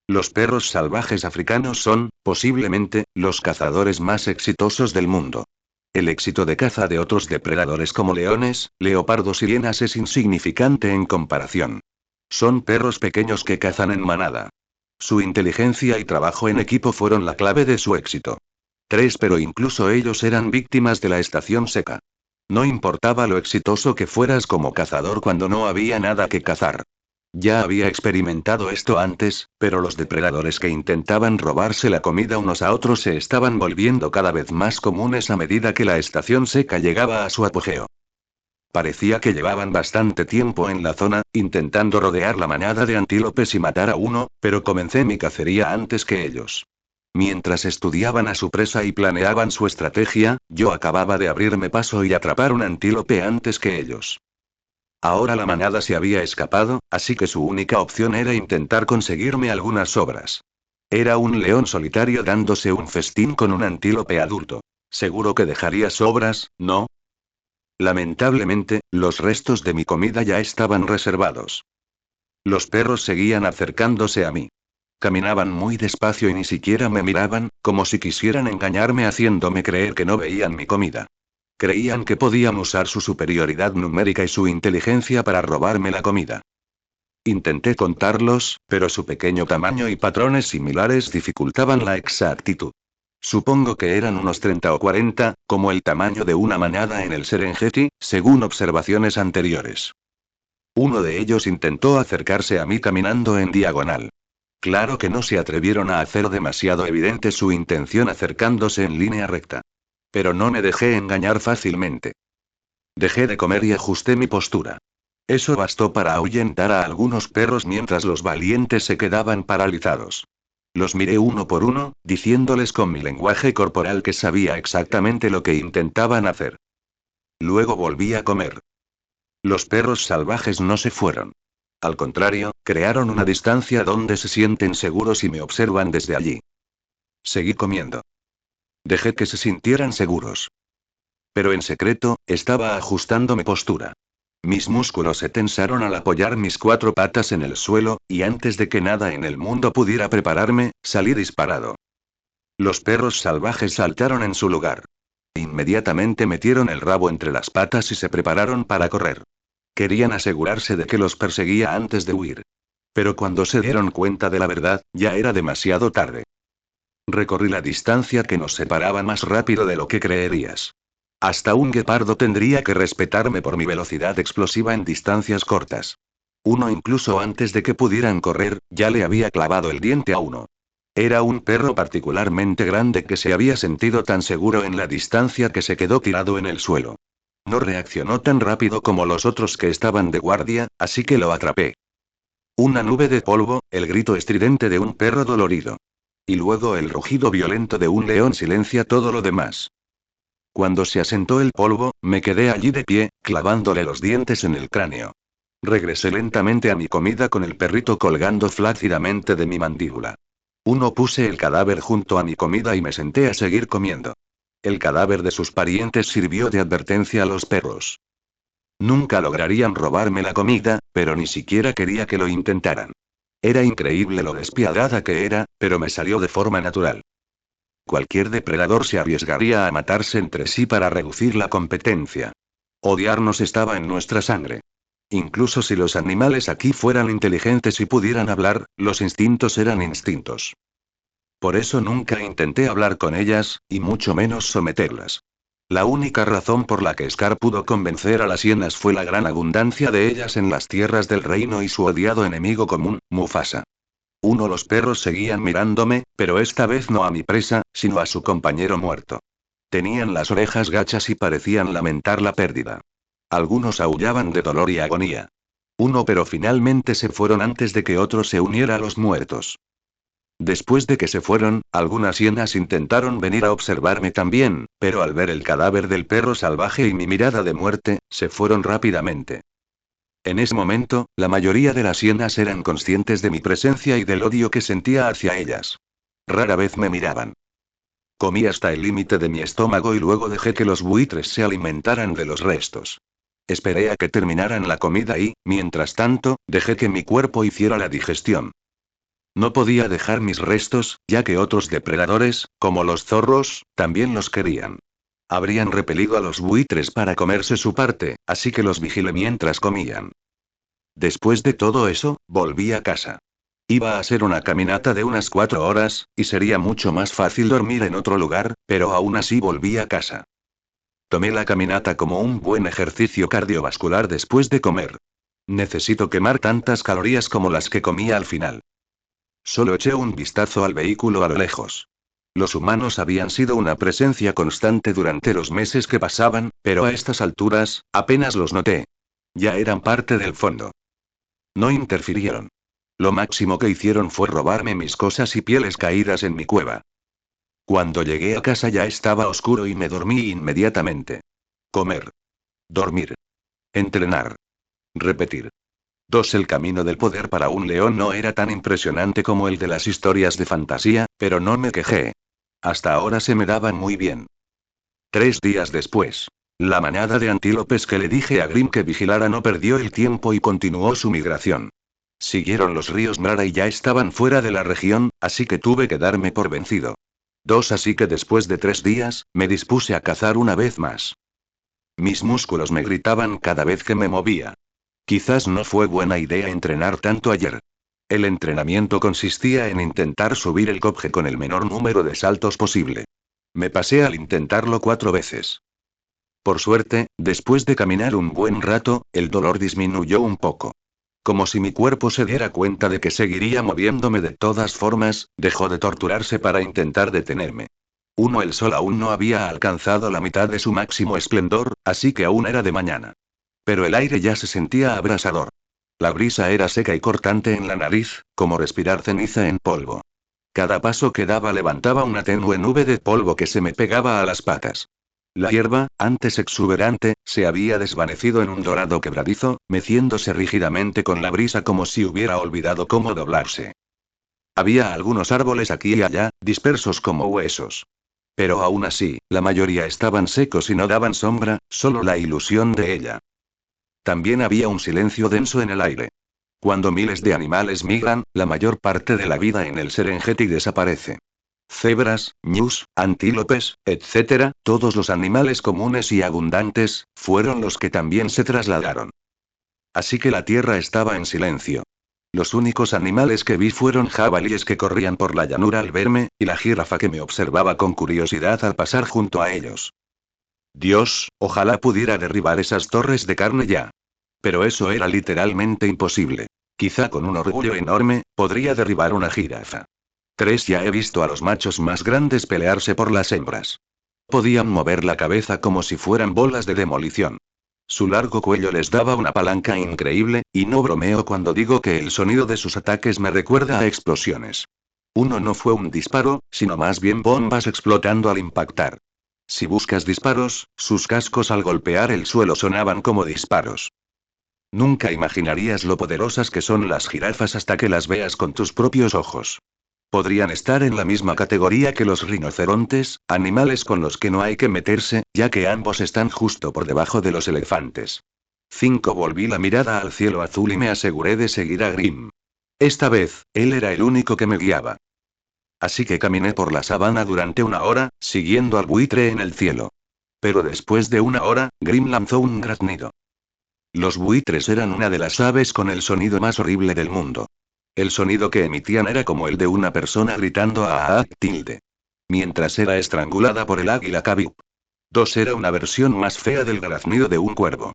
Los perros salvajes africanos son, posiblemente, los cazadores más exitosos del mundo. El éxito de caza de otros depredadores como leones, leopardos y hienas es insignificante en comparación. Son perros pequeños que cazan en manada. Su inteligencia y trabajo en equipo fueron la clave de su éxito. Pero incluso ellos eran víctimas de la estación seca. No importaba lo exitoso que fueras como cazador cuando no había nada que cazar. Ya había experimentado esto antes, pero los depredadores que intentaban robarse la comida unos a otros se estaban volviendo cada vez más comunes a medida que la estación seca llegaba a su apogeo. Parecía que llevaban bastante tiempo en la zona, intentando rodear la manada de antílopes y matar a uno, pero comencé mi cacería antes que ellos. Mientras estudiaban a su presa y planeaban su estrategia, yo acababa de abrirme paso y atrapar un antílope antes que ellos. Ahora la manada se había escapado, así que su única opción era intentar conseguirme algunas sobras. Era un león solitario dándose un festín con un antílope adulto. Seguro que dejaría sobras, ¿no? Lamentablemente, los restos de mi comida ya estaban reservados. Los perros seguían acercándose a mí. Caminaban muy despacio y ni siquiera me miraban, como si quisieran engañarme haciéndome creer que no veían mi comida. Creían que podían usar su superioridad numérica y su inteligencia para robarme la comida. Intenté contarlos, pero su pequeño tamaño y patrones similares dificultaban la exactitud. Supongo que eran unos 30 o 40, como el tamaño de una manada en el Serengeti, según observaciones anteriores. Uno de ellos intentó acercarse a mí caminando en diagonal. Claro que no se atrevieron a hacer demasiado evidente su intención acercándose en línea recta. Pero no me dejé engañar fácilmente. Dejé de comer y ajusté mi postura. Eso bastó para ahuyentar a algunos perros mientras los valientes se quedaban paralizados. Los miré uno por uno, diciéndoles con mi lenguaje corporal que sabía exactamente lo que intentaban hacer. Luego volví a comer. Los perros salvajes no se fueron. Al contrario, crearon una distancia donde se sienten seguros y me observan desde allí. Seguí comiendo. Dejé que se sintieran seguros. Pero en secreto, estaba ajustando mi postura. Mis músculos se tensaron al apoyar mis 4 patas en el suelo, y antes de que nada en el mundo pudiera prepararme, salí disparado. Los perros salvajes saltaron en su lugar. Inmediatamente metieron el rabo entre las patas y se prepararon para correr. Querían asegurarse de que los perseguía antes de huir. Pero cuando se dieron cuenta de la verdad, ya era demasiado tarde. Recorrí la distancia que nos separaba más rápido de lo que creerías. Hasta un guepardo tendría que respetarme por mi velocidad explosiva en distancias cortas. Uno incluso antes de que pudieran correr, ya le había clavado el diente a uno. Era un perro particularmente grande que se había sentido tan seguro en la distancia que se quedó tirado en el suelo. No reaccionó tan rápido como los otros que estaban de guardia, así que lo atrapé. Una nube de polvo, el grito estridente de un perro dolorido. Y luego el rugido violento de un león silencia todo lo demás. Cuando se asentó el polvo, me quedé allí de pie, clavándole los dientes en el cráneo. Regresé lentamente a mi comida con el perrito colgando flácidamente de mi mandíbula. Puse el cadáver junto a mi comida y me senté a seguir comiendo. El cadáver de sus parientes sirvió de advertencia a los perros. Nunca lograrían robarme la comida, pero ni siquiera quería que lo intentaran. Era increíble lo despiadada que era, pero me salió de forma natural. Cualquier depredador se arriesgaría a matarse entre sí para reducir la competencia. Odiarnos estaba en nuestra sangre. Incluso si los animales aquí fueran inteligentes y pudieran hablar, los instintos eran instintos. Por eso nunca intenté hablar con ellas, y mucho menos someterlas. La única razón por la que Scar pudo convencer a las hienas fue la gran abundancia de ellas en las tierras del reino y su odiado enemigo común, Mufasa. Los perros seguían mirándome, pero esta vez no a mi presa, sino a su compañero muerto. Tenían las orejas gachas y parecían lamentar la pérdida. Algunos aullaban de dolor y agonía. Pero finalmente se fueron antes de que otro se uniera a los muertos. Después de que se fueron, algunas hienas intentaron venir a observarme también, pero al ver el cadáver del perro salvaje y mi mirada de muerte, se fueron rápidamente. En ese momento, la mayoría de las hienas eran conscientes de mi presencia y del odio que sentía hacia ellas. Rara vez me miraban. Comí hasta el límite de mi estómago y luego dejé que los buitres se alimentaran de los restos. Esperé a que terminaran la comida y, mientras tanto, dejé que mi cuerpo hiciera la digestión. No podía dejar mis restos, ya que otros depredadores, como los zorros, también los querían. Habrían repelido a los buitres para comerse su parte, así que los vigilé mientras comían. Después de todo eso, volví a casa. Iba a ser una caminata de unas 4 horas, y sería mucho más fácil dormir en otro lugar, pero aún así volví a casa. Tomé la caminata como un buen ejercicio cardiovascular después de comer. Necesito quemar tantas calorías como las que comía al final. Solo eché un vistazo al vehículo a lo lejos. Los humanos habían sido una presencia constante durante los meses que pasaban, pero a estas alturas, apenas los noté. Ya eran parte del fondo. No interfirieron. Lo máximo que hicieron fue robarme mis cosas y pieles caídas en mi cueva. Cuando llegué a casa ya estaba oscuro y me dormí inmediatamente. Comer. Dormir. Entrenar. Repetir. El camino del poder para un león no era tan impresionante como el de las historias de fantasía, pero no me quejé. Hasta ahora se me daba muy bien. 3 días después. La manada de antílopes que le dije a Grim que vigilara no perdió el tiempo y continuó su migración. Siguieron los ríos Mara y ya estaban fuera de la región, así que tuve que darme por vencido. Así que después de 3 días, me dispuse a cazar una vez más. Mis músculos me gritaban cada vez que me movía. Quizás no fue buena idea entrenar tanto ayer. El entrenamiento consistía en intentar subir el copje con el menor número de saltos posible. Me pasé al intentarlo 4 veces. Por suerte, después de caminar un buen rato, el dolor disminuyó un poco. Como si mi cuerpo se diera cuenta de que seguiría moviéndome de todas formas, dejó de torturarse para intentar detenerme. El sol aún no había alcanzado la mitad de su máximo esplendor, así que aún era de mañana. Pero el aire ya se sentía abrasador. La brisa era seca y cortante en la nariz, como respirar ceniza en polvo. Cada paso que daba levantaba una tenue nube de polvo que se me pegaba a las patas. La hierba, antes exuberante, se había desvanecido en un dorado quebradizo, meciéndose rígidamente con la brisa como si hubiera olvidado cómo doblarse. Había algunos árboles aquí y allá, dispersos como huesos. Pero aún así, la mayoría estaban secos y no daban sombra, solo la ilusión de ella. También había un silencio denso en el aire. Cuando miles de animales migran, la mayor parte de la vida en el Serengeti desaparece. Cebras, ñus, antílopes, etc., todos los animales comunes y abundantes, fueron los que también se trasladaron. Así que la tierra estaba en silencio. Los únicos animales que vi fueron jabalíes que corrían por la llanura al verme, y la jirafa que me observaba con curiosidad al pasar junto a ellos. Dios, ojalá pudiera derribar esas torres de carne ya. Pero eso era literalmente imposible. Quizá con un orgullo enorme, podría derribar una jirafa. Ya he visto a los machos más grandes pelearse por las hembras. Podían mover la cabeza como si fueran bolas de demolición. Su largo cuello les daba una palanca increíble, y no bromeo cuando digo que el sonido de sus ataques me recuerda a explosiones. Uno no fue un disparo, sino más bien bombas explotando al impactar. Si buscas disparos, sus cascos al golpear el suelo sonaban como disparos. Nunca imaginarías lo poderosas que son las jirafas hasta que las veas con tus propios ojos. Podrían estar en la misma categoría que los rinocerontes, animales con los que no hay que meterse, ya que ambos están justo por debajo de los elefantes. 5. Volví la mirada al cielo azul y me aseguré de seguir a Grim. Esta vez, él era el único que me guiaba. Así que caminé por la sabana durante una hora, siguiendo al buitre en el cielo. Pero después de una hora, Grim lanzó un graznido. Los buitres eran una de las aves con el sonido más horrible del mundo. El sonido que emitían era como el de una persona gritando a tilde. Mientras era estrangulada por el águila Kabib. 2. Era una versión más fea del graznido de un cuervo.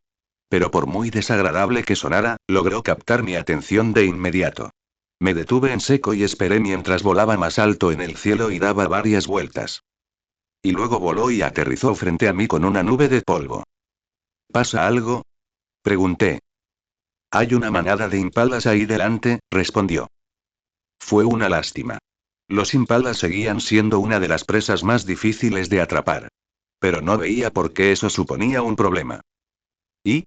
Pero por muy desagradable que sonara, logró captar mi atención de inmediato. Me detuve en seco y esperé mientras volaba más alto en el cielo y daba varias vueltas. Y luego voló y aterrizó frente a mí con una nube de polvo. ¿Pasa algo?, pregunté. Hay una manada de impalas ahí delante, respondió. Fue una lástima. Los impalas seguían siendo una de las presas más difíciles de atrapar. Pero no veía por qué eso suponía un problema. ¿Y?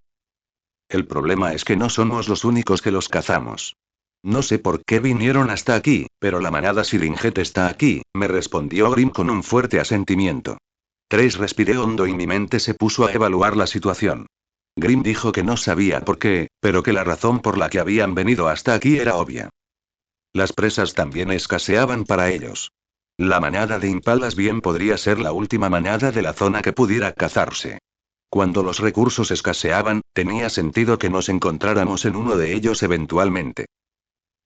El problema es que no somos los únicos que los cazamos. No sé por qué vinieron hasta aquí, pero la manada Siringet está aquí, me respondió Grim con un fuerte asentimiento. 3. Respiré hondo y mi mente se puso a evaluar la situación. Grim dijo que no sabía por qué, pero que la razón por la que habían venido hasta aquí era obvia. Las presas también escaseaban para ellos. La manada de impalas bien podría ser la última manada de la zona que pudiera cazarse. Cuando los recursos escaseaban, tenía sentido que nos encontráramos en uno de ellos eventualmente.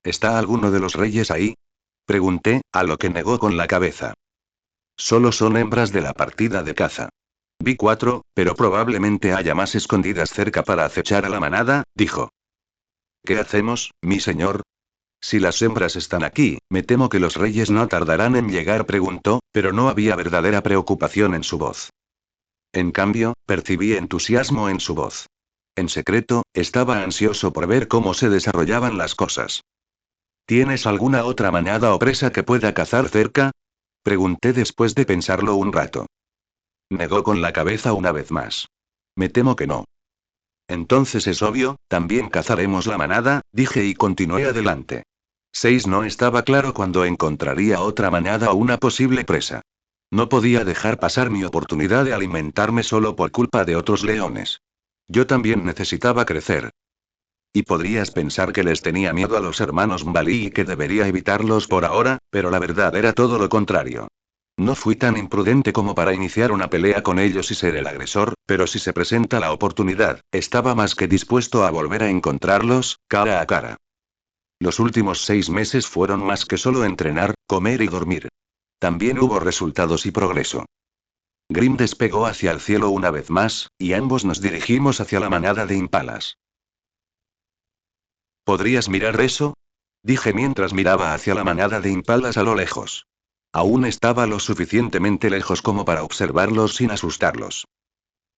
¿Está alguno de los reyes ahí?, pregunté, a lo que negó con la cabeza. Solo son hembras de la partida de caza. Vi 4, pero probablemente haya más escondidas cerca para acechar a la manada, dijo. ¿Qué hacemos, mi señor? Si las hembras están aquí, me temo que los reyes no tardarán en llegar, preguntó, pero no había verdadera preocupación en su voz. En cambio, percibí entusiasmo en su voz. En secreto, estaba ansioso por ver cómo se desarrollaban las cosas. ¿Tienes alguna otra manada o presa que pueda cazar cerca?, pregunté después de pensarlo un rato. Negó con la cabeza una vez más. Me temo que no. Entonces es obvio, también cazaremos la manada, dije y continué adelante. 6. No estaba claro cuándo encontraría otra manada o una posible presa. No podía dejar pasar mi oportunidad de alimentarme solo por culpa de otros leones. Yo también necesitaba crecer. Y podrías pensar que les tenía miedo a los hermanos Mbali y que debería evitarlos por ahora, pero la verdad era todo lo contrario. No fui tan imprudente como para iniciar una pelea con ellos y ser el agresor, pero si se presenta la oportunidad, estaba más que dispuesto a volver a encontrarlos, cara a cara. Los últimos 6 meses fueron más que solo entrenar, comer y dormir. También hubo resultados y progreso. Grim despegó hacia el cielo una vez más, y ambos nos dirigimos hacia la manada de impalas. ¿Podrías mirar eso?, dije mientras miraba hacia la manada de impalas a lo lejos. Aún estaba lo suficientemente lejos como para observarlos sin asustarlos.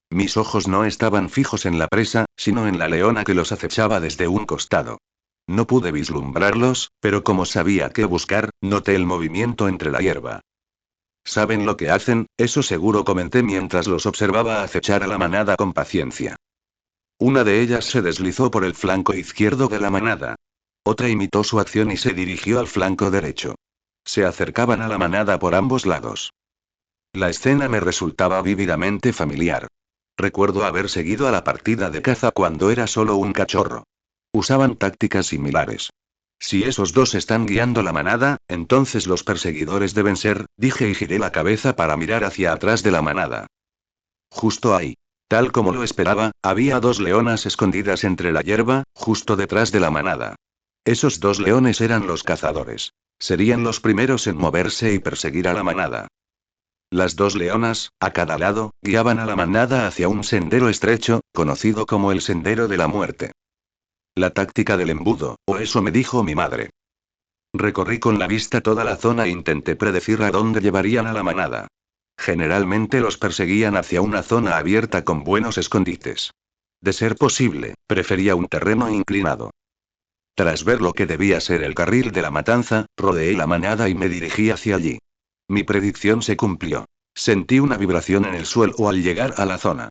Mis ojos no estaban fijos en la presa, sino en la leona que los acechaba desde un costado. No pude vislumbrarlos, pero como sabía qué buscar, noté el movimiento entre la hierba. ¿Saben lo que hacen? Eso seguro, comenté mientras los observaba acechar a la manada con paciencia. Una de ellas se deslizó por el flanco izquierdo de la manada. Otra imitó su acción y se dirigió al flanco derecho. Se acercaban a la manada por ambos lados. La escena me resultaba vívidamente familiar. Recuerdo haber seguido a la partida de caza cuando era solo un cachorro. Usaban tácticas similares. Si esos dos están guiando la manada, entonces los perseguidores deben ser, dije y giré la cabeza para mirar hacia atrás de la manada. Justo ahí. Tal como lo esperaba, había 2 leonas escondidas entre la hierba, justo detrás de la manada. Esos 2 leones eran los cazadores. Serían los primeros en moverse y perseguir a la manada. Las 2 leonas, a cada lado, guiaban a la manada hacia un sendero estrecho, conocido como el Sendero de la Muerte. La táctica del embudo, o eso me dijo mi madre. Recorrí con la vista toda la zona e intenté predecir a dónde llevarían a la manada. Generalmente los perseguían hacia una zona abierta con buenos escondites. De ser posible, prefería un terreno inclinado. Tras ver lo que debía ser el carril de la matanza, rodeé la manada y me dirigí hacia allí. Mi predicción se cumplió. Sentí una vibración en el suelo al llegar a la zona.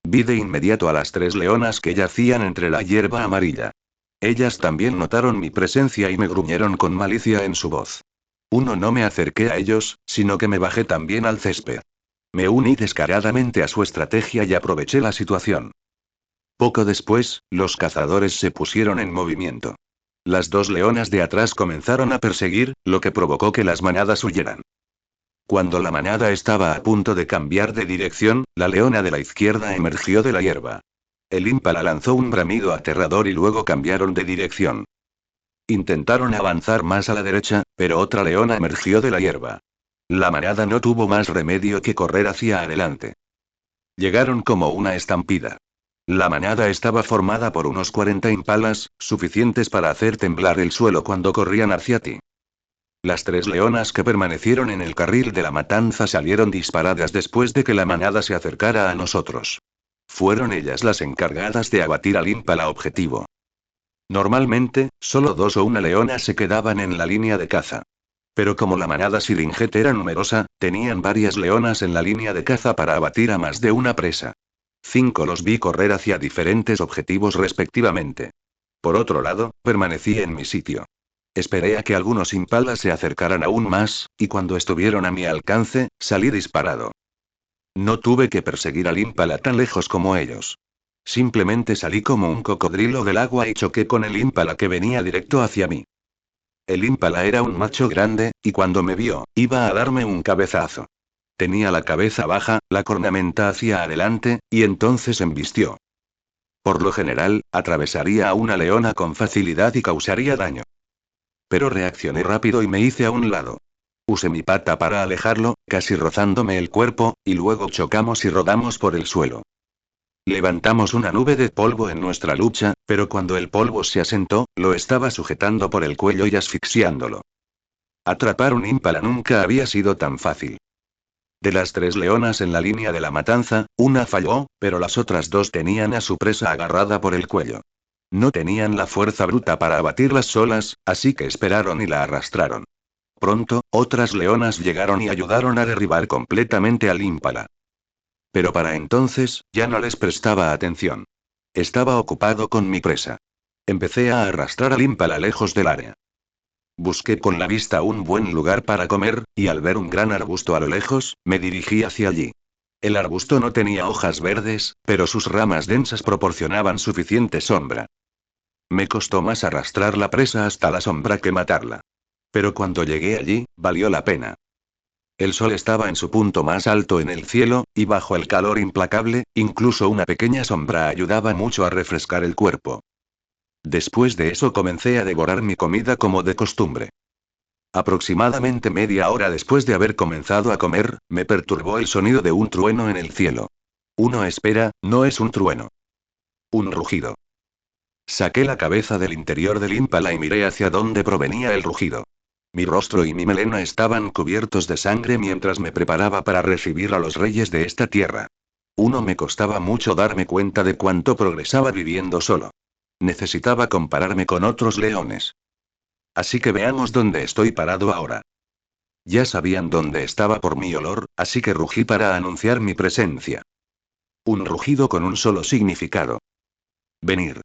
Vi de inmediato a las 3 leonas que yacían entre la hierba amarilla. Ellas también notaron mi presencia y me gruñeron con malicia en su voz. No me acerqué a ellos, sino que me bajé también al césped. Me uní descaradamente a su estrategia y aproveché la situación. Poco después, los cazadores se pusieron en movimiento. Las 2 leonas de atrás comenzaron a perseguir, lo que provocó que las manadas huyeran. Cuando la manada estaba a punto de cambiar de dirección, la leona de la izquierda emergió de la hierba. El ímpala lanzó un bramido aterrador y luego cambiaron de dirección. Intentaron avanzar más a la derecha, pero otra leona emergió de la hierba. La manada no tuvo más remedio que correr hacia adelante. Llegaron como una estampida. La manada estaba formada por unos 40 impalas, suficientes para hacer temblar el suelo cuando corrían hacia ti. Las 3 leonas que permanecieron en el carril de la matanza salieron disparadas después de que la manada se acercara a nosotros. Fueron ellas las encargadas de abatir al ímpala objetivo. Normalmente, solo 2 o 1 leona se quedaban en la línea de caza. Pero como la manada Siringet era numerosa, tenían varias leonas en la línea de caza para abatir a más de una presa. 5 los vi correr hacia diferentes objetivos respectivamente. Por otro lado, permanecí en mi sitio. Esperé a que algunos impalas se acercaran aún más, y cuando estuvieron a mi alcance, salí disparado. No tuve que perseguir al ímpala tan lejos como ellos. Simplemente salí como un cocodrilo del agua y choqué con el ímpala que venía directo hacia mí. El ímpala era un macho grande, y cuando me vio, iba a darme un cabezazo. Tenía la cabeza baja, la cornamenta hacia adelante, y entonces embistió. Por lo general, atravesaría a una leona con facilidad y causaría daño. Pero reaccioné rápido y me hice a un lado. Usé mi pata para alejarlo, casi rozándome el cuerpo, y luego chocamos y rodamos por el suelo. Levantamos una nube de polvo en nuestra lucha, pero cuando el polvo se asentó, lo estaba sujetando por el cuello y asfixiándolo. Atrapar un ímpala nunca había sido tan fácil. De las 3 leonas en la línea de la matanza, una falló, pero las otras 2 tenían a su presa agarrada por el cuello. No tenían la fuerza bruta para abatirlas solas, así que esperaron y la arrastraron. Pronto, otras leonas llegaron y ayudaron a derribar completamente al ímpala. Pero para entonces, ya no les prestaba atención. Estaba ocupado con mi presa. Empecé a arrastrar al ímpala lejos del área. Busqué con la vista un buen lugar para comer, y al ver un gran arbusto a lo lejos, me dirigí hacia allí. El arbusto no tenía hojas verdes, pero sus ramas densas proporcionaban suficiente sombra. Me costó más arrastrar la presa hasta la sombra que matarla. Pero cuando llegué allí, valió la pena. El sol estaba en su punto más alto en el cielo, y bajo el calor implacable, incluso una pequeña sombra ayudaba mucho a refrescar el cuerpo. Después de eso comencé a devorar mi comida como de costumbre. Aproximadamente media hora después de haber comenzado a comer, me perturbó el sonido de un trueno en el cielo. Espera, no es un trueno. Un rugido. Saqué la cabeza del interior del ímpala y miré hacia dónde provenía el rugido. Mi rostro y mi melena estaban cubiertos de sangre mientras me preparaba para recibir a los reyes de esta tierra. Me costaba mucho darme cuenta de cuánto progresaba viviendo solo. Necesitaba compararme con otros leones. Así que veamos dónde estoy parado ahora. Ya sabían dónde estaba por mi olor, así que rugí para anunciar mi presencia. Un rugido con un solo significado. Venir.